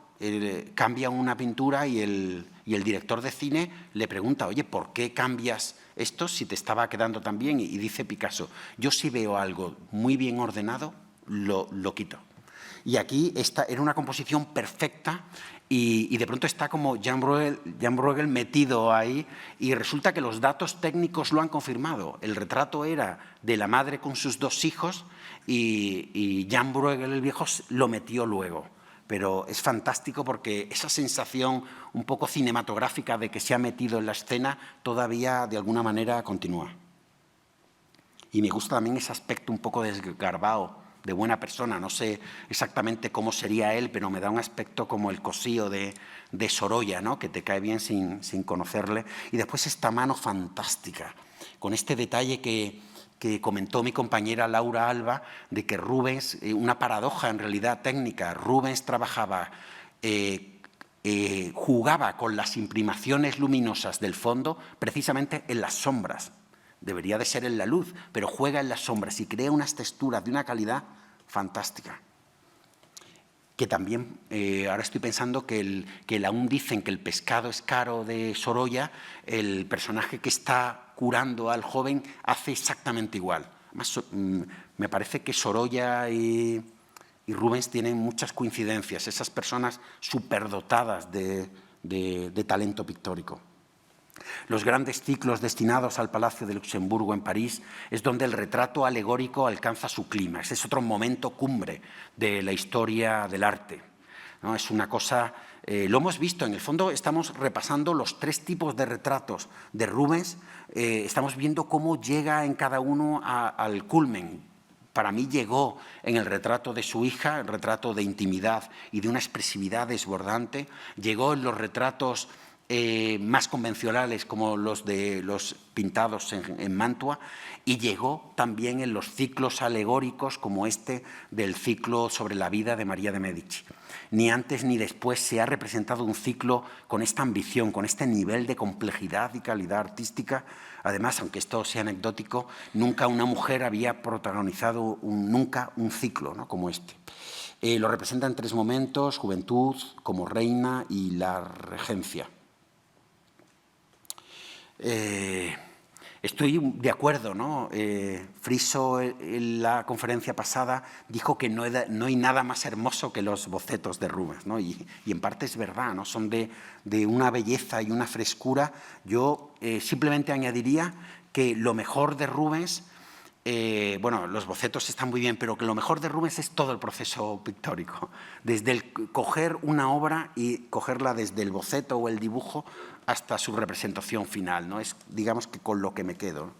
cambia una pintura y el director de cine le pregunta, oye, ¿por qué cambias esto si te estaba quedando tan bien? Y dice Picasso, yo si veo algo muy bien ordenado, lo quito. Y aquí era una composición perfecta y de pronto está como Jan Bruegel metido ahí y resulta que los datos técnicos lo han confirmado. El retrato era de la madre con sus 2 hijos y Jan Bruegel el viejo lo metió luego. Pero es fantástico porque esa sensación un poco cinematográfica de que se ha metido en la escena todavía de alguna manera continúa. Y me gusta también ese aspecto un poco desgarbado, de buena persona. No sé exactamente cómo sería él, pero me da un aspecto como el cosío de Sorolla, ¿no? Que te cae bien sin conocerle. Y después esta mano fantástica, con este detalle que comentó mi compañera Laura Alba, de que Rubens, una paradoja en realidad técnica, Rubens trabajaba, jugaba con las imprimaciones luminosas del fondo precisamente en las sombras. Debería de ser en la luz, pero juega en las sombras y crea unas texturas de una calidad fantástica. Que también, ahora estoy pensando que aún dicen que el pescado es caro de Sorolla, el personaje que está curando al joven hace exactamente igual. Además, me parece que Sorolla y Rubens tienen muchas coincidencias, esas personas superdotadas de talento pictórico. Los grandes ciclos destinados al Palacio de Luxemburgo en París es donde el retrato alegórico alcanza su clímax. Es otro momento cumbre de la historia del arte, ¿no? Es una cosa, lo hemos visto, en el fondo estamos repasando los 3 tipos de retratos de Rubens, estamos viendo cómo llega en cada uno al culmen. Para mí llegó en el retrato de su hija, el retrato de intimidad y de una expresividad desbordante, llegó en los retratos más convencionales como los pintados en Mantua y llegó también en los ciclos alegóricos como este del ciclo sobre la vida de María de Medici. Ni antes ni después se ha representado un ciclo con esta ambición, con este nivel de complejidad y calidad artística. Además, aunque esto sea anecdótico, nunca una mujer había protagonizado nunca un ciclo, ¿no?, como este. Lo representa en 3 momentos: juventud, como reina y la regencia. Estoy de acuerdo, ¿no? Friso en la conferencia pasada dijo que no hay nada más hermoso que los bocetos de Rubens, ¿no? Y en parte es verdad, ¿no? Son de una belleza y una frescura. Yo simplemente añadiría que lo mejor de Rubens, bueno, los bocetos están muy bien, pero que lo mejor de Rubens es todo el proceso pictórico. Desde el coger una obra y cogerla desde el boceto o el dibujo hasta su representación final, ¿no? Es, digamos, que con lo que me quedo.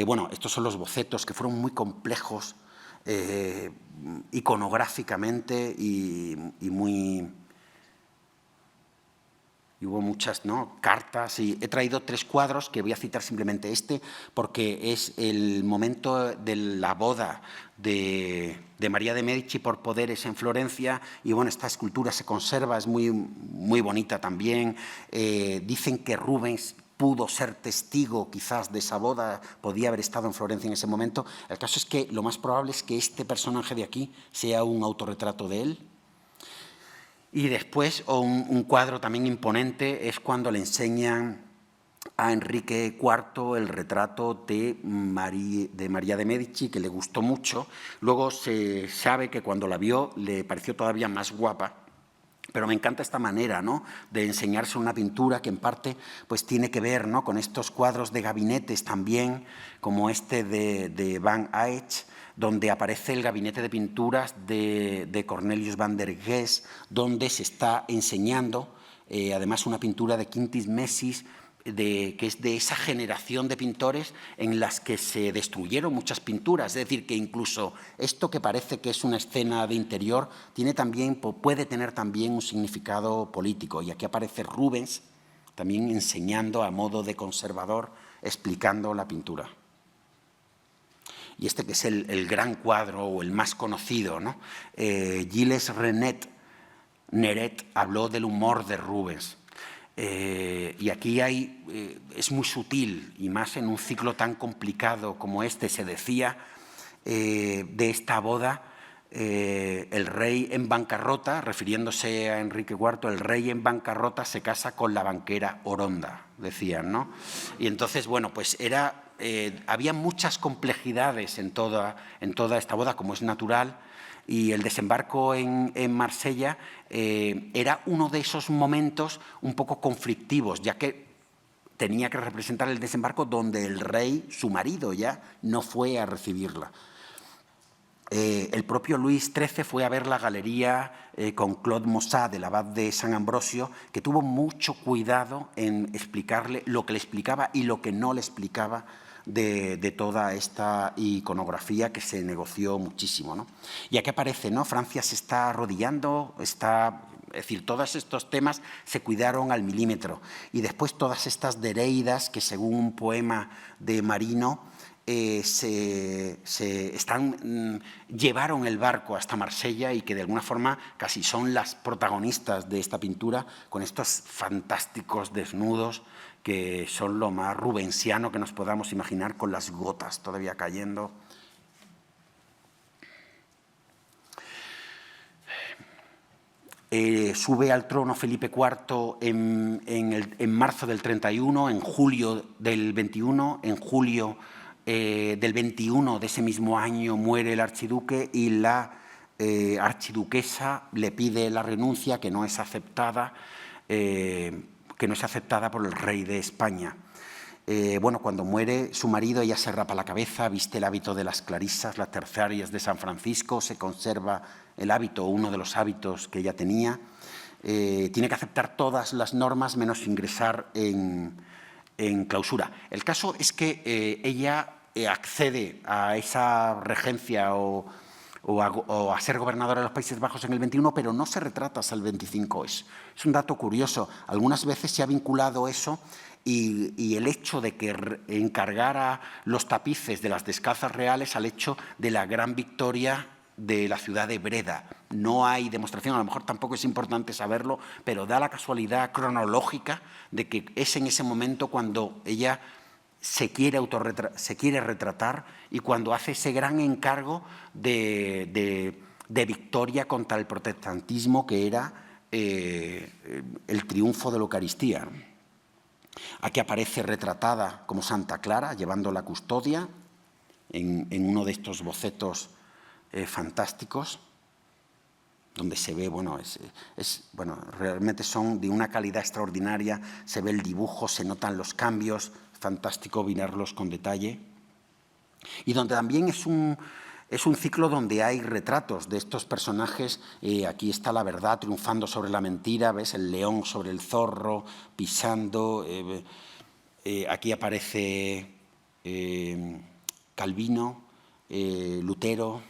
Bueno, estos son los bocetos que fueron muy complejos iconográficamente y hubo muchas, ¿no?, cartas, y he traído 3 cuadros que voy a citar simplemente este porque es el momento de la boda de María de Medici por poderes en Florencia y bueno, esta escultura se conserva, es muy, muy bonita también. Dicen que Rubens pudo ser testigo quizás de esa boda, podía haber estado en Florencia en ese momento. El caso es que lo más probable es que este personaje de aquí sea un autorretrato de él. Y después, un cuadro también imponente, es cuando le enseñan a Enrique IV el retrato de María de Medici, que le gustó mucho. Luego se sabe que cuando la vio le pareció todavía más guapa. Pero me encanta esta manera, ¿no?, de enseñarse una pintura que en parte pues, tiene que ver, ¿no?, con estos cuadros de gabinetes también, como este de Van Eyck, donde aparece el gabinete de pinturas de Cornelius van der Geest, donde se está enseñando, además, una pintura de Quintis Messis, que es de esa generación de pintores en las que se destruyeron muchas pinturas. Es decir, que incluso esto que parece que es una escena de interior puede tener también un significado político. Y aquí aparece Rubens también enseñando a modo de conservador, explicando la pintura. Y este que es el gran cuadro o el más conocido, ¿no? Gilles Neret habló del humor de Rubens. Y aquí es muy sutil, y más en un ciclo tan complicado como este, se decía de esta boda, el rey en bancarrota, refiriéndose a Enrique IV, el rey en bancarrota se casa con la banquera Oronda, decían, ¿no? Y entonces, bueno, pues había muchas complejidades en toda esta boda, como es natural, y el desembarco en Marsella era uno de esos momentos un poco conflictivos, ya que tenía que representar el desembarco donde el rey, su marido ya, no fue a recibirla. El propio Luis XIII fue a ver la galería con Claude Mossat, del abad de San Ambrosio, que tuvo mucho cuidado en explicarle lo que le explicaba y lo que no le explicaba de toda esta iconografía que se negoció muchísimo, ¿no? Y aquí aparece, ¿no? Francia se está arrodillando, es decir, todos estos temas se cuidaron al milímetro. Y después todas estas dereidas que, según un poema de Marino, llevaron el barco hasta Marsella y que de alguna forma casi son las protagonistas de esta pintura, con estos fantásticos desnudos que son lo más rubensiano que nos podamos imaginar, con las gotas todavía cayendo. Sube al trono Felipe IV en marzo del 31, en julio del 21, en julio del 21 de ese mismo año muere el archiduque y la archiduquesa le pide la renuncia, que no es aceptada por el rey de España. Bueno, cuando muere su marido, ella se rapa la cabeza, viste el hábito de las clarisas, las terciarias de San Francisco, se conserva el hábito, uno de los hábitos que ella tenía. Tiene que aceptar todas las normas menos ingresar en clausura. El caso es que ella accede a esa regencia o a ser gobernadora de los Países Bajos en el 21, pero no se retrata hasta el 25. Es un dato curioso. Algunas veces se ha vinculado eso y el hecho de que encargara los tapices de las descalzas reales al hecho de la gran victoria de la ciudad de Breda. No hay demostración, a lo mejor tampoco es importante saberlo, pero da la casualidad cronológica de que es en ese momento cuando ella se quiere retratar y cuando hace ese gran encargo de victoria contra el protestantismo, que era el triunfo de la Eucaristía. Aquí aparece retratada como Santa Clara, llevando la custodia en uno de estos bocetos fantásticos, donde se ve, bueno, realmente son de una calidad extraordinaria, se ve el dibujo, se notan los cambios, fantástico mirarlos con detalle, y donde también es un ciclo donde hay retratos de estos personajes. Aquí está la verdad triunfando sobre la mentira, ¿ves? El león sobre el zorro, pisando. Aquí aparece Calvino, Lutero.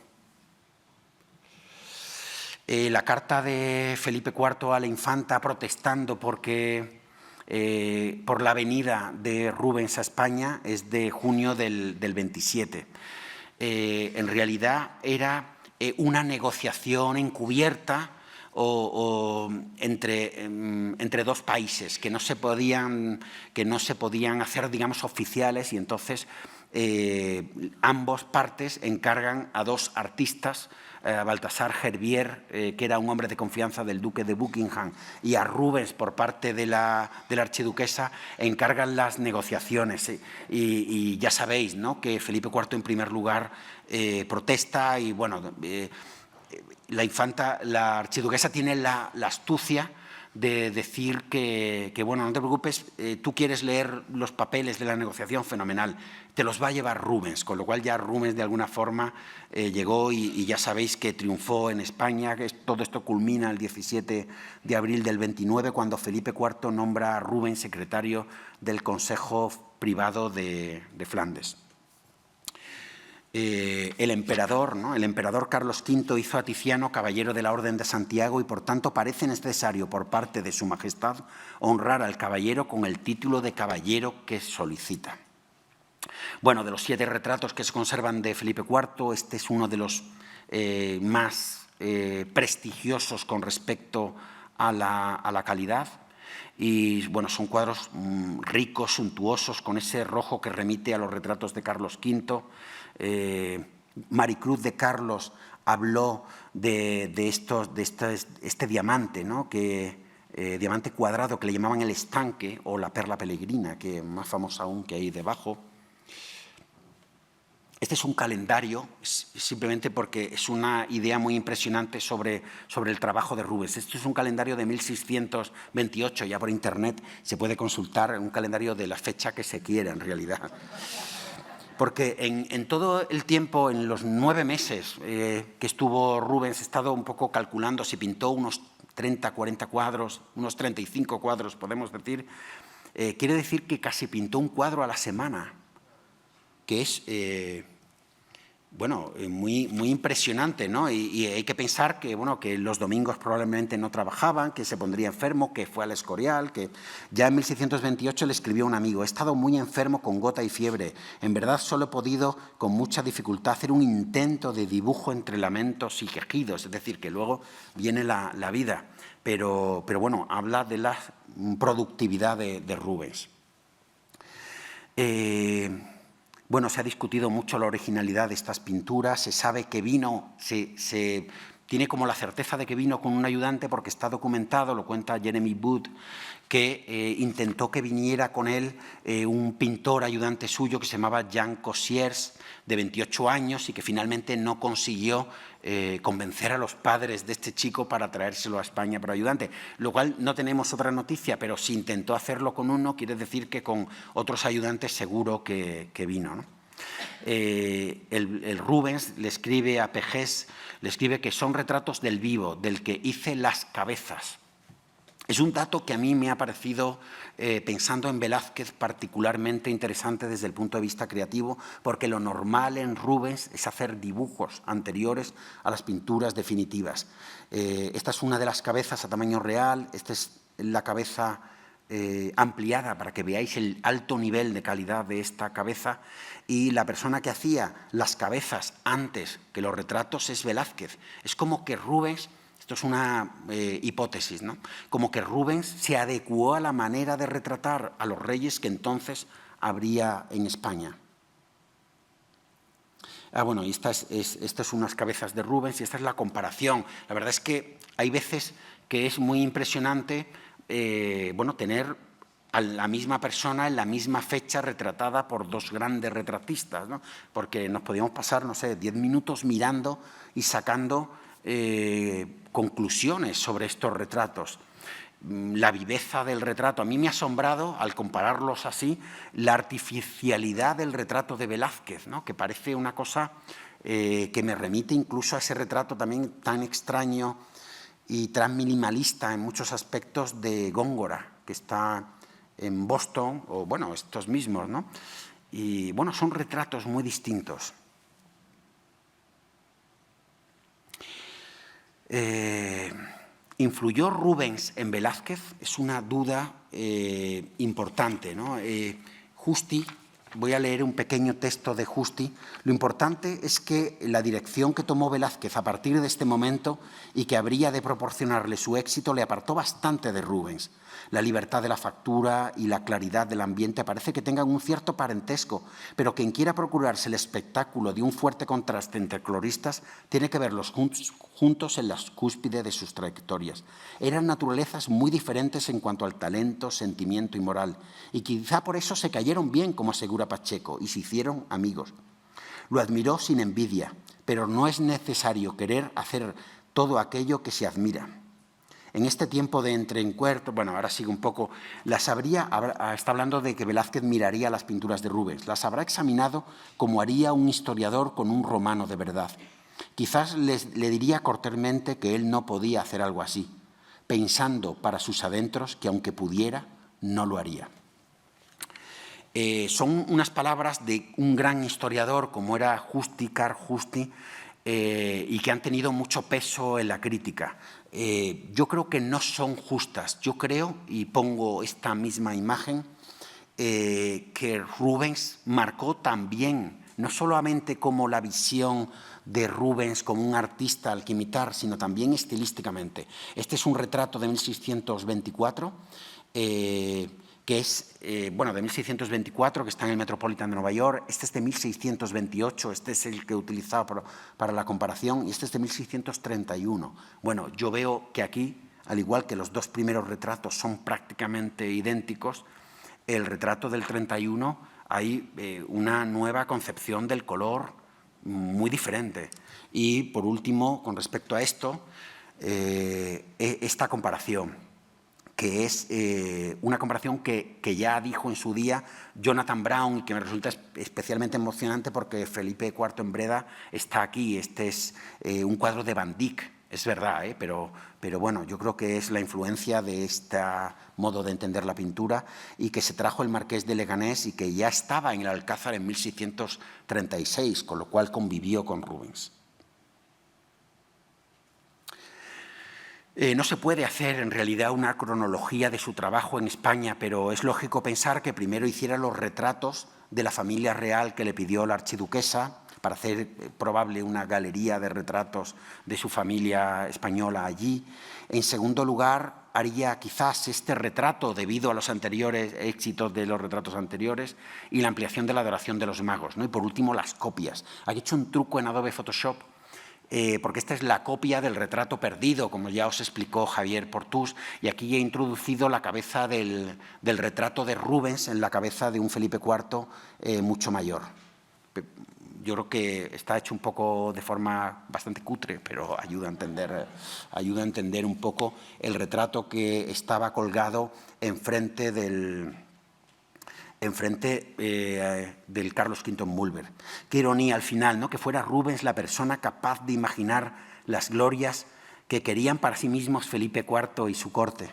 La carta de Felipe IV a la infanta protestando por la venida de Rubens a España es de junio del 27. En realidad era una negociación encubierta entre dos países que no se podían hacer, digamos, oficiales, y entonces ambas partes encargan a dos artistas, a Baltasar Gerbier, que era un hombre de confianza del duque de Buckingham, y a Rubens, por parte de la archiduquesa, encargan las negociaciones. Y ya sabéis, ¿no?, que Felipe IV, en primer lugar, protesta y, bueno, la archiduquesa tiene la astucia de decir que, bueno, no te preocupes, tú quieres leer los papeles de la negociación, fenomenal, te los va a llevar Rubens, con lo cual ya Rubens de alguna forma llegó y ya sabéis que triunfó en España. Todo esto culmina el 17 de abril del 29, cuando Felipe IV nombra a Rubens secretario del Consejo Privado de Flandes. El emperador, ¿no?, el emperador Carlos V hizo a Tiziano caballero de la Orden de Santiago y, por tanto, parece necesario por parte de su majestad honrar al caballero con el título de caballero que solicita. Bueno, de los 7 retratos que se conservan de Felipe IV, este es uno de los más prestigiosos con respecto a la calidad. Y, bueno, son cuadros ricos, suntuosos, con ese rojo que remite a los retratos de Carlos V. Maricruz de Carlos habló de este diamante, ¿no? Diamante cuadrado que le llamaban el estanque o la perla peregrina, que es más famosa aún, que hay debajo. Este es un calendario, simplemente porque es una idea muy impresionante sobre el trabajo de Rubens. Este es un calendario de 1628, ya por internet se puede consultar, un calendario de la fecha que se quiera en realidad. Porque en todo el tiempo, en los 9 meses que estuvo Rubens, he estado un poco calculando si pintó unos 30, 40 cuadros, unos 35 cuadros, podemos decir. Quiere decir que casi pintó un cuadro a la semana, que es, bueno, muy impresionante, ¿no? Y hay que pensar que, bueno, que los domingos probablemente no trabajaban, que se pondría enfermo, que fue al Escorial, que ya en 1628 le escribió a un amigo: he estado muy enfermo con gota y fiebre. En verdad solo he podido con mucha dificultad hacer un intento de dibujo entre lamentos y quejidos, es decir, que luego viene la vida. Pero bueno, habla de la productividad de Rubens. Bueno, se ha discutido mucho la originalidad de estas pinturas. Se sabe que vino, se tiene como la certeza de que vino con un ayudante porque está documentado, lo cuenta Jeremy Wood, que intentó que viniera con él un pintor ayudante suyo que se llamaba Jean Cossiers, de 28 años, y que finalmente no consiguió convencer a los padres de este chico para traérselo a España para ayudante, lo cual no tenemos otra noticia, pero si intentó hacerlo con uno, quiere decir que con otros ayudantes seguro que vino, ¿no? El Rubens le escribe a Pegés, le escribe que son retratos del vivo, del que hice las cabezas. Es un dato que a mí me ha parecido, pensando en Velázquez, particularmente interesante desde el punto de vista creativo, porque lo normal en Rubens es hacer dibujos anteriores a las pinturas definitivas. Esta es una de las cabezas a tamaño real, esta es la cabeza ampliada para que veáis el alto nivel de calidad de esta cabeza, y la persona que hacía las cabezas antes que los retratos es Velázquez. Es como que Rubens... Esto es una hipótesis, ¿no? Como que Rubens se adecuó a la manera de retratar a los reyes que entonces habría en España. Bueno, y estas son unas cabezas de Rubens y esta es la comparación. La verdad es que hay veces que es muy impresionante bueno, tener a la misma persona en la misma fecha retratada por dos grandes retratistas, ¿no? Porque nos podíamos pasar, no sé, 10 minutos mirando y sacando conclusiones sobre estos retratos. La viveza del retrato. A mí me ha asombrado, al compararlos así, la artificialidad del retrato de Velázquez, ¿no? Que parece una cosa que me remite incluso a ese retrato también tan extraño y tan minimalista en muchos aspectos de Góngora, que está en Boston, o bueno, estos mismos, ¿no? Y bueno, son retratos muy distintos. ¿Influyó Rubens en Velázquez? Es una duda importante, ¿no? Justi, voy a leer un pequeño texto de Justi. Lo importante es que la dirección que tomó Velázquez a partir de este momento y que habría de proporcionarle su éxito le apartó bastante de Rubens. La libertad de la factura y la claridad del ambiente parece que tengan un cierto parentesco, pero quien quiera procurarse el espectáculo de un fuerte contraste entre coloristas tiene que verlos juntos en la cúspide de sus trayectorias. Eran naturalezas muy diferentes en cuanto al talento, sentimiento y moral, y quizá por eso se cayeron bien, como asegura Pacheco, y se hicieron amigos. Lo admiró sin envidia, pero no es necesario querer hacer todo aquello que se admira. En este tiempo de entreencuentro, bueno, ahora sigue un poco, está hablando de que Velázquez miraría las pinturas de Rubens, las habrá examinado como haría un historiador con un romano de verdad. Quizás le diría cortésmente que él no podía hacer algo así, pensando para sus adentros que aunque pudiera, no lo haría. Son unas palabras de un gran historiador como era Carl Justi, y que han tenido mucho peso en la crítica. Yo creo que no son justas. Yo creo, y pongo esta misma imagen, que Rubens marcó también, no solamente como la visión de Rubens como un artista al que imitar, sino también estilísticamente. Este es un retrato de 1624 que que es, bueno, de 1624, que está en el Metropolitan de Nueva York. Este es de 1628, este es el que he utilizado para la comparación, y este es de 1631. Bueno, yo veo que aquí, al igual que los dos primeros retratos son prácticamente idénticos, el retrato del 31 hay una nueva concepción del color muy diferente. Y, por último, con respecto a esto, esta comparación, que es una comparación que ya dijo en su día Jonathan Brown y que me resulta especialmente emocionante porque Felipe IV en Breda está aquí. Este es un cuadro de Van Dyck, es verdad, pero bueno, yo creo que es la influencia de este modo de entender la pintura y que se trajo el marqués de Leganés y que ya estaba en el Alcázar en 1636, con lo cual convivió con Rubens. No se puede hacer en realidad una cronología de su trabajo en España, pero es lógico pensar que primero hiciera los retratos de la familia real que le pidió la archiduquesa para hacer probable una galería de retratos de su familia española allí. En segundo lugar, haría quizás este retrato debido a los anteriores éxitos de los retratos anteriores y la ampliación de la adoración de los magos, ¿no? Y por último, las copias. Aquí he hecho un truco en Adobe Photoshop porque esta es la copia del retrato perdido, como ya os explicó Javier Portús, y aquí he introducido la cabeza del retrato de Rubens en la cabeza de un Felipe IV mucho mayor. Yo creo que está hecho un poco de forma bastante cutre, pero ayuda a entender un poco el retrato que estaba colgado enfrente del Carlos V en Mulberg. Qué ironía al final, ¿no? Que fuera Rubens la persona capaz de imaginar las glorias que querían para sí mismos Felipe IV y su corte.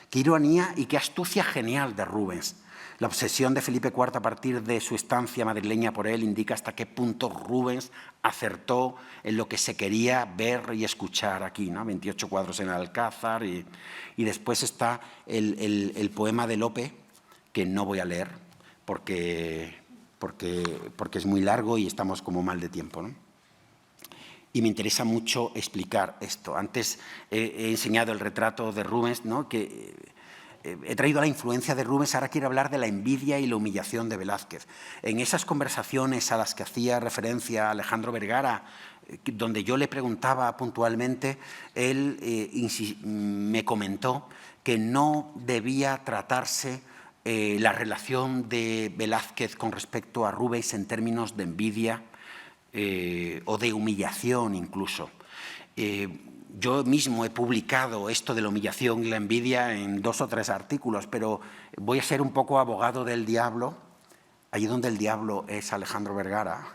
Qué ironía y qué astucia genial de Rubens. La obsesión de Felipe IV a partir de su estancia madrileña por él indica hasta qué punto Rubens acertó en lo que se quería ver y escuchar aquí, ¿no? 28 cuadros en el Alcázar y después está el poema de Lope, que no voy a leer porque es muy largo y estamos como mal de tiempo, ¿no? Y me interesa mucho explicar esto. Antes he enseñado el retrato de Rubens, ¿no? Que he traído la influencia de Rubens, ahora quiero hablar de la envidia y la humillación de Velázquez. En esas conversaciones a las que hacía referencia Alejandro Vergara, donde yo le preguntaba puntualmente, él me comentó que no debía tratarse la relación de Velázquez con respecto a Rubens en términos de envidia o de humillación incluso. Yo mismo he publicado esto de la humillación y la envidia en 2 o 3 artículos, pero voy a ser un poco abogado del diablo, allí donde el diablo es Alejandro Vergara,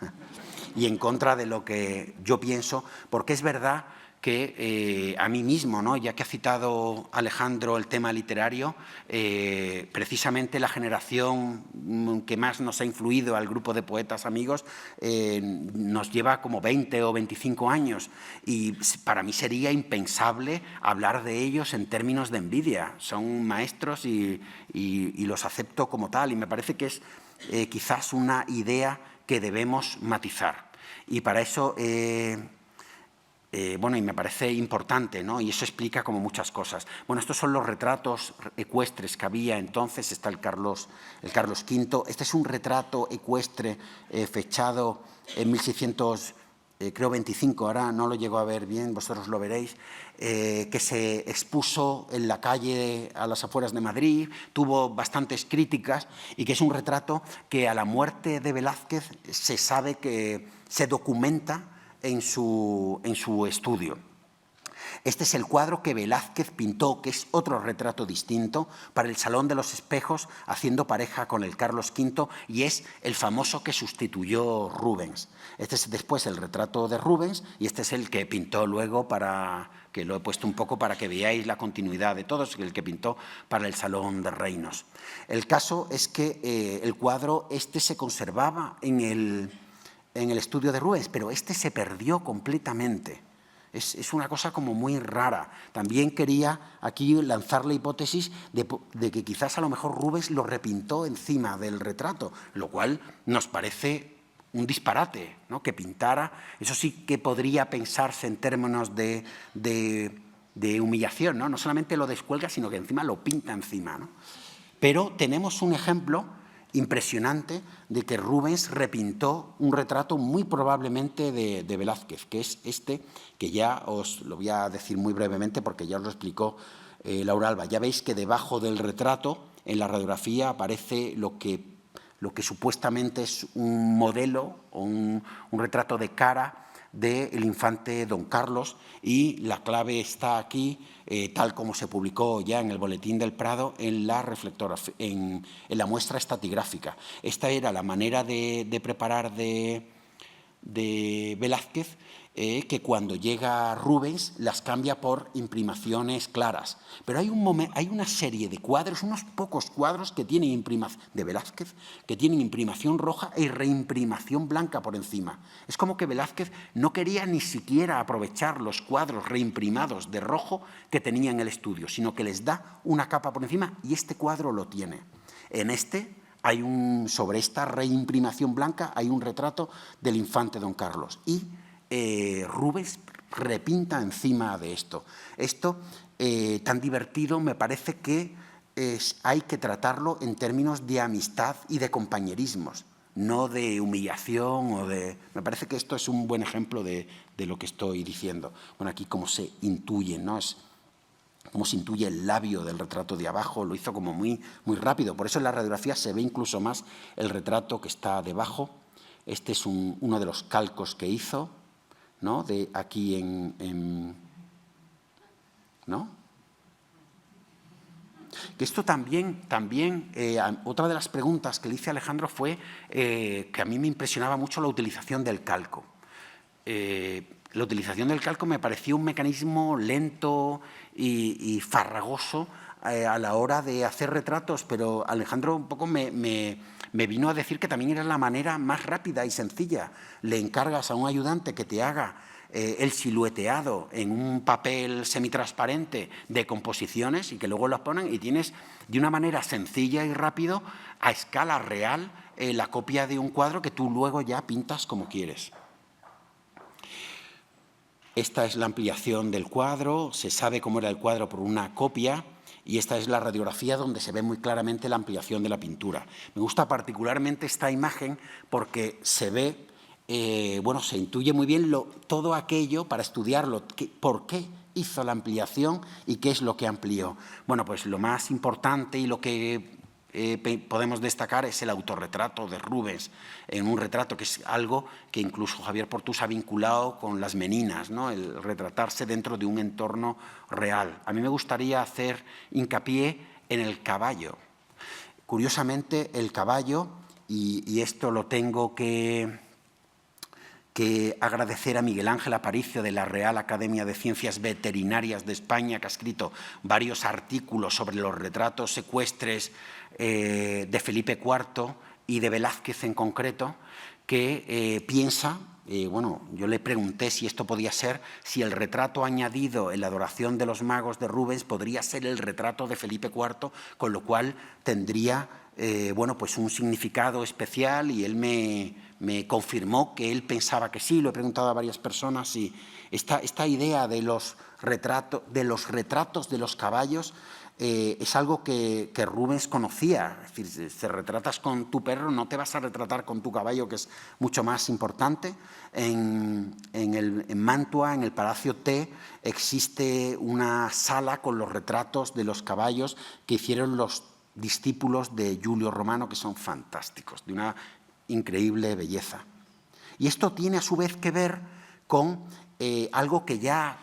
y en contra de lo que yo pienso, porque es verdad que a mí mismo, ¿no? Ya que ha citado Alejandro el tema literario, precisamente la generación que más nos ha influido al grupo de poetas amigos nos lleva como 20 o 25 años y para mí sería impensable hablar de ellos en términos de envidia. Son maestros y los acepto como tal y me parece que es quizás una idea que debemos matizar. Y para eso bueno, y me parece importante, ¿no? Y eso explica como muchas cosas. Bueno, estos son los retratos ecuestres que había entonces, está el Carlos V. Este es un retrato ecuestre fechado en 1625, ahora no lo llego a ver bien, vosotros lo veréis, que se expuso en la calle a las afueras de Madrid, tuvo bastantes críticas y que es un retrato que a la muerte de Velázquez se sabe que se documenta en su estudio. Este es el cuadro que Velázquez pintó, que es otro retrato distinto, para el Salón de los Espejos, haciendo pareja con el Carlos V, y es el famoso que sustituyó Rubens. Este es después el retrato de Rubens, y este es el que pintó luego que lo he puesto un poco para que veáis la continuidad de todos, el que pintó para el Salón de Reinos. El caso es que el cuadro se conservaba en el estudio de Rubens, pero este se perdió completamente. Es una cosa como muy rara. También quería aquí lanzar la hipótesis de que quizás a lo mejor Rubens lo repintó encima del retrato, lo cual nos parece un disparate, ¿no? Que pintara. Eso sí que podría pensarse en términos de humillación, ¿no? No solamente lo descuelga, sino que encima lo pinta encima, ¿no? Pero tenemos un ejemplo impresionante de que Rubens repintó un retrato muy probablemente de Velázquez, que es este, que ya os lo voy a decir muy brevemente porque ya os lo explicó Laura Alba. Ya veis que debajo del retrato, en la radiografía, aparece lo que supuestamente es un modelo o un retrato de cara del infante Don Carlos, y la clave está aquí, tal como se publicó ya en el Boletín del Prado, en la muestra estratigráfica. Esta era la manera de preparar de Velázquez, que cuando llega Rubens las cambia por imprimaciones claras. Pero hay una serie de cuadros, unos pocos cuadros que tienen de Velázquez, que tienen imprimación roja y reimprimación blanca por encima. Es como que Velázquez no quería ni siquiera aprovechar los cuadros reimprimados de rojo que tenía en el estudio, sino que les da una capa por encima, y este cuadro lo tiene. En este sobre esta reimprimación blanca hay un retrato del infante Don Carlos, y Rubens repinta encima de esto. Esto tan divertido me parece que hay que tratarlo en términos de amistad y de compañerismos, no de humillación Me parece que esto es un buen ejemplo de lo que estoy diciendo. Bueno, aquí como se intuye, ¿no? Cómo se intuye el labio del retrato de abajo, lo hizo como muy rápido. Por eso en la radiografía se ve incluso más el retrato que está debajo. Este es uno de los calcos que hizo, ¿no? De aquí ¿no? Que esto también otra de las preguntas que le hice a Alejandro fue que a mí me impresionaba mucho la utilización del calco. La utilización del calco me pareció un mecanismo lento y farragoso a la hora de hacer retratos, pero Alejandro un poco me vino a decir que también era la manera más rápida y sencilla. Le encargas a un ayudante que te haga el silueteado en un papel semitransparente de composiciones y que luego las ponen, y tienes de una manera sencilla y rápido, a escala real, la copia de un cuadro que tú luego ya pintas como quieres. Esta es la ampliación del cuadro, se sabe cómo era el cuadro por una copia, y esta es la radiografía donde se ve muy claramente la ampliación de la pintura. Me gusta particularmente esta imagen porque se ve, se intuye muy bien todo aquello para estudiarlo, por qué hizo la ampliación y qué es lo que amplió. Bueno, pues lo más importante y lo que podemos destacar es el autorretrato de Rubens, en un retrato que es algo que incluso Javier Portús ha vinculado con las meninas, ¿no? El retratarse dentro de un entorno real. A mí me gustaría hacer hincapié en el caballo. Curiosamente, el caballo, y esto lo tengo que agradecer a Miguel Ángel Aparicio de la Real Academia de Ciencias Veterinarias de España, que ha escrito varios artículos sobre los retratos ecuestres de Felipe IV y de Velázquez en concreto, que piensa, yo le pregunté si esto podía ser, si el retrato añadido en la Adoración de los Magos de Rubens podría ser el retrato de Felipe IV, con lo cual tendría pues un significado especial, y él me confirmó que él pensaba que sí. Lo he preguntado a varias personas, y esta idea de los retratos de los caballos es algo que Rubens conocía. Es decir, si te retratas con tu perro, no te vas a retratar con tu caballo, que es mucho más importante. En Mantua, en el Palacio T, existe una sala con los retratos de los caballos que hicieron los discípulos de Julio Romano, que son fantásticos, de una increíble belleza. Y esto tiene a su vez que ver con algo que ya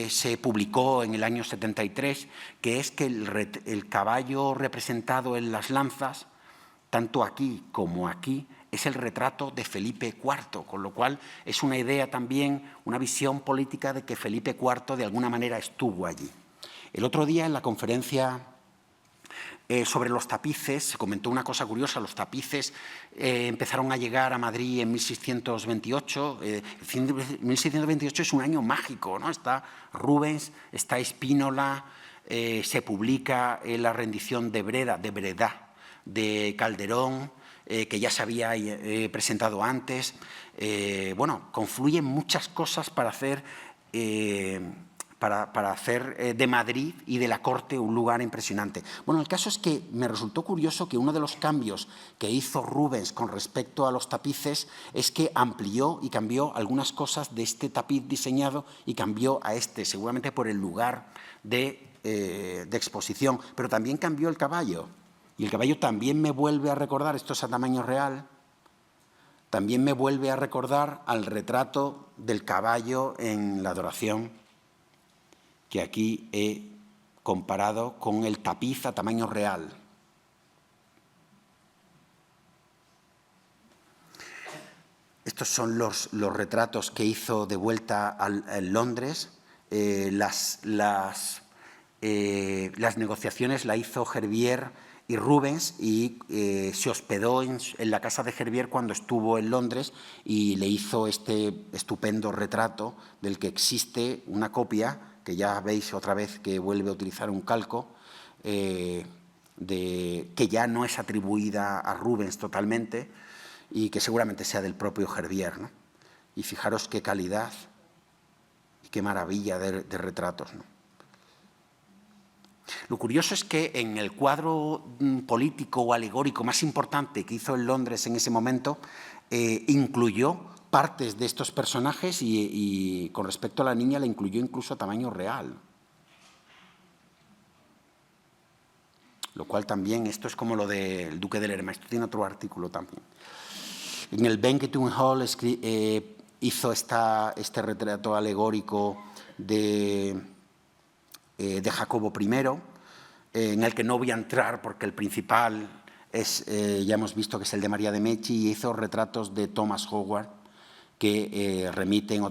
se publicó en el año 73, que es que el caballo representado en las lanzas, tanto aquí como aquí, es el retrato de Felipe IV, con lo cual es una idea también, una visión política de que Felipe IV de alguna manera estuvo allí. El otro día, en la conferencia sobre los tapices, se comentó una cosa curiosa. Los tapices empezaron a llegar a Madrid en 1628. 1628 es un año mágico, ¿no? Está Rubens, está Spínola, se publica la rendición de Breda, de Calderón, que ya se había presentado antes. Confluyen muchas cosas para para hacer de Madrid y de la corte un lugar impresionante. Bueno, el caso es que me resultó curioso que uno de los cambios que hizo Rubens con respecto a los tapices es que amplió y cambió algunas cosas de este tapiz diseñado y cambió a este, seguramente por el lugar de exposición, pero también cambió el caballo. Y el caballo también me vuelve a recordar, esto es a tamaño real, también me vuelve a recordar al retrato del caballo en la adoración, que aquí he comparado con el tapiz a tamaño real. Estos son los retratos que hizo de vuelta en Londres. Las negociaciones la hizo Herbier y Rubens y se hospedó en la casa de Herbier cuando estuvo en Londres y le hizo este estupendo retrato del que existe una copia, que ya veis otra vez que vuelve a utilizar un calco, que ya no es atribuida a Rubens totalmente y que seguramente sea del propio Herbier, ¿no? Y fijaros qué calidad y qué maravilla de retratos, ¿no? Lo curioso es que en el cuadro político o alegórico más importante que hizo en Londres en ese momento, incluyó partes de estos personajes y con respecto a la niña la incluyó incluso a tamaño real. Lo cual también, esto es como lo del Duque de Lerma, esto tiene otro artículo también. En el Banqueting Hall hizo este retrato alegórico de Jacobo I, en el que no voy a entrar porque el principal es, ya hemos visto que es el de María de Medici, y hizo retratos de Thomas Howard que remiten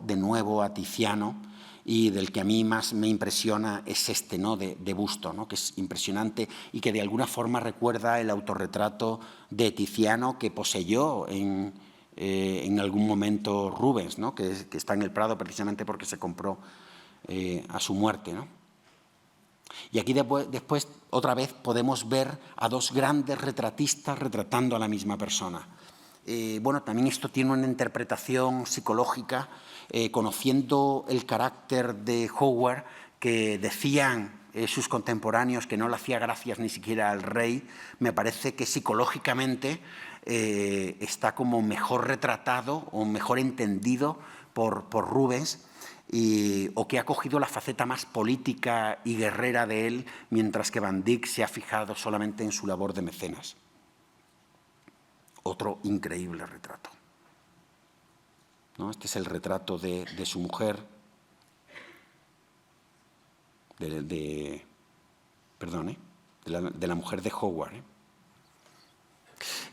de nuevo a Tiziano, y del que a mí más me impresiona es este, ¿no?, de busto, ¿no?, que es impresionante y que de alguna forma recuerda el autorretrato de Tiziano que poseyó en algún momento Rubens, ¿no?, que está en el Prado precisamente porque se compró a su muerte, ¿no? Y aquí después otra vez podemos ver a dos grandes retratistas retratando a la misma persona. Bueno, también esto tiene una interpretación psicológica, conociendo el carácter de Howard, que decían sus contemporáneos que no le hacía gracias ni siquiera al rey. Me parece que psicológicamente está como mejor retratado o mejor entendido por Rubens, o que ha cogido la faceta más política y guerrera de él, mientras que Van Dyck se ha fijado solamente en su labor de mecenas. Otro increíble retrato, ¿no? Este es el retrato de su mujer, de la mujer de Howard, ¿eh?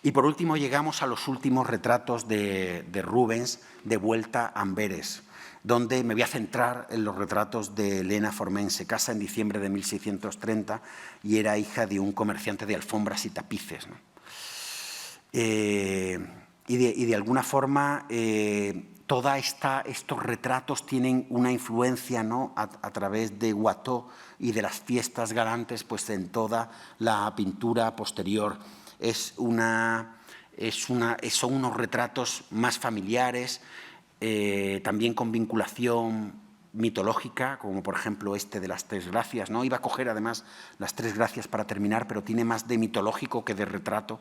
Y por último llegamos a los últimos retratos de Rubens de vuelta a Amberes, donde me voy a centrar en los retratos de Elena Forment. Se casa en diciembre de 1630 y era hija de un comerciante de alfombras y tapices, ¿no? Y de alguna forma todos estos retratos tienen una influencia, ¿no?, a través de Watteau y de las fiestas galantes, pues en toda la pintura posterior. Son unos retratos más familiares, también con vinculación mitológica, como por ejemplo este de las Tres Gracias, ¿no? Iba a coger además las Tres Gracias para terminar, pero tiene más de mitológico que de retrato,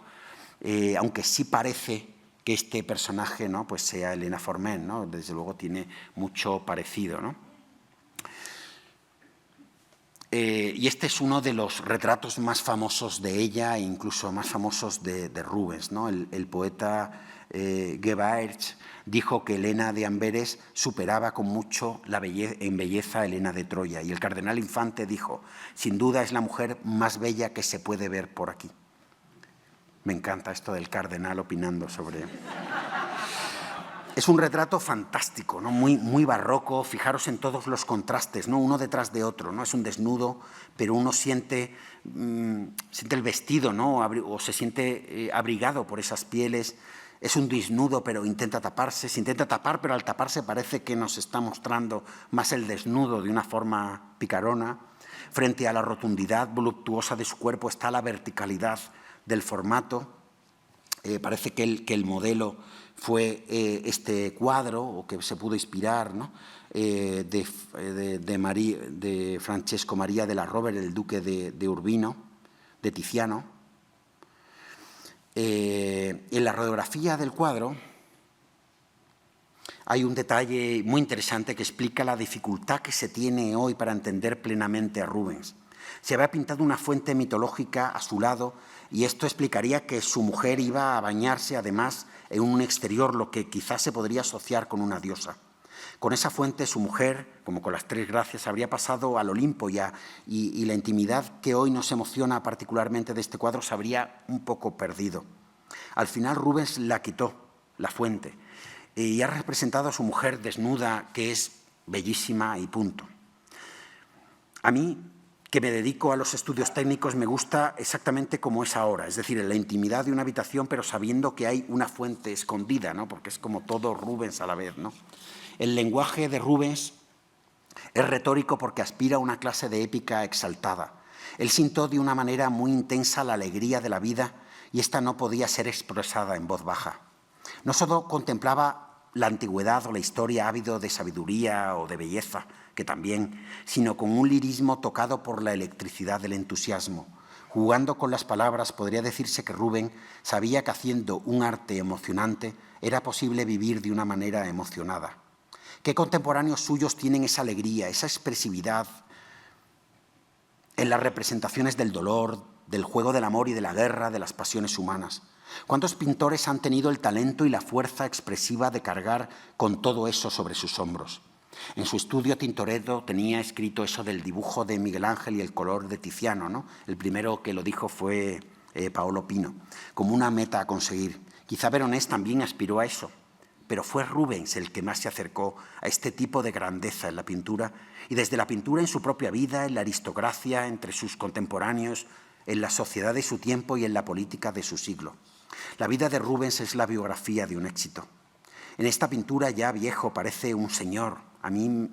aunque sí parece que este personaje, ¿no?, pues sea Elena Forment, ¿no? Desde luego tiene mucho parecido, ¿no? Y este es uno de los retratos más famosos de ella e incluso más famosos de Rubens, ¿no? El poeta Gebhard dijo que Elena de Amberes superaba con mucho en belleza a Elena de Troya, y el cardenal Infante dijo: sin duda es la mujer más bella que se puede ver por aquí. Me encanta esto del cardenal opinando sobre... Es un retrato fantástico, ¿no?, muy barroco. Fijaros en todos los contrastes, ¿no?, uno detrás de otro, ¿no? Es un desnudo, pero uno siente el vestido, ¿no?, o se siente abrigado por esas pieles. Es un desnudo, pero intenta taparse. Se intenta tapar, pero al taparse parece que nos está mostrando más el desnudo de una forma picarona. Frente a la rotundidad voluptuosa de su cuerpo está la verticalidad del formato. Parece que el modelo fue este cuadro, o que se pudo inspirar, ¿no?, de Francesco Maria della Rovere, el duque de Urbino, de Tiziano. En la radiografía del cuadro hay un detalle muy interesante que explica la dificultad que se tiene hoy para entender plenamente a Rubens. Se había pintado una fuente mitológica a su lado y esto explicaría que su mujer iba a bañarse, además, en un exterior, lo que quizás se podría asociar con una diosa. Con esa fuente, su mujer, como con las tres gracias, habría pasado al Olimpo y la intimidad que hoy nos emociona particularmente de este cuadro se habría un poco perdido. Al final, Rubens la quitó, la fuente, y ha representado a su mujer desnuda, que es bellísima y punto. A mí, que me dedico a los estudios técnicos, me gusta exactamente como es ahora, es decir, en la intimidad de una habitación, pero sabiendo que hay una fuente escondida, ¿no?, porque es como todo Rubens a la vez, ¿no? El lenguaje de Rubens es retórico porque aspira a una clase de épica exaltada. Él sintió de una manera muy intensa la alegría de la vida y esta no podía ser expresada en voz baja. No solo contemplaba la antigüedad o la historia ávido de sabiduría o de belleza, que también, sino con un lirismo tocado por la electricidad del entusiasmo. Jugando con las palabras, podría decirse que Rubens sabía que haciendo un arte emocionante era posible vivir de una manera emocionada. ¿Qué contemporáneos suyos tienen esa alegría, esa expresividad en las representaciones del dolor, del juego del amor y de la guerra, de las pasiones humanas? ¿Cuántos pintores han tenido el talento y la fuerza expresiva de cargar con todo eso sobre sus hombros? En su estudio Tintoretto tenía escrito eso del dibujo de Miguel Ángel y el color de Tiziano, ¿no? El primero que lo dijo fue Paolo Pino, como una meta a conseguir. Quizá Veronés también aspiró a eso, pero fue Rubens el que más se acercó a este tipo de grandeza en la pintura, y desde la pintura en su propia vida, en la aristocracia, entre sus contemporáneos, en la sociedad de su tiempo y en la política de su siglo. La vida de Rubens es la biografía de un éxito. En esta pintura ya viejo parece un señor, a mí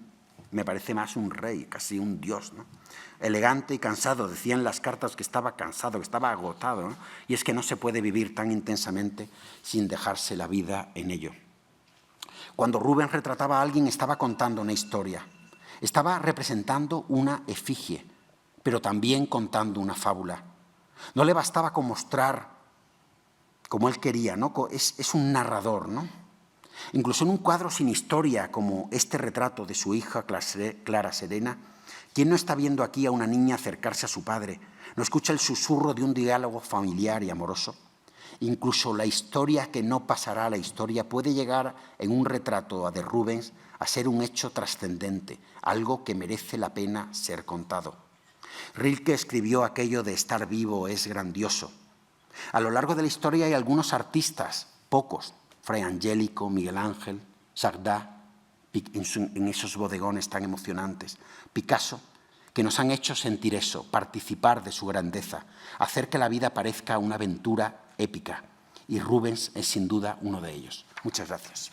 me parece más un rey, casi un dios, ¿no? Elegante y cansado, decían las cartas que estaba cansado, que estaba agotado, ¿no? Y es que no se puede vivir tan intensamente sin dejarse la vida en ello. Cuando Rubens retrataba a alguien estaba contando una historia, estaba representando una efigie, pero también contando una fábula. No le bastaba con mostrar como él quería, ¿no? Es un narrador, ¿no? Incluso en un cuadro sin historia como este retrato de su hija Clara Serena, ¿quién no está viendo aquí a una niña acercarse a su padre? ¿No escucha el susurro de un diálogo familiar y amoroso? Incluso la historia que no pasará a la historia puede llegar en un retrato de Rubens a ser un hecho trascendente, algo que merece la pena ser contado. Rilke escribió aquello de estar vivo es grandioso. A lo largo de la historia hay algunos artistas, pocos, Fray Angélico, Miguel Ángel, Chardin, en esos bodegones tan emocionantes, Picasso, que nos han hecho sentir eso, participar de su grandeza, hacer que la vida parezca una aventura épica. Y Rubens es sin duda uno de ellos. Muchas gracias.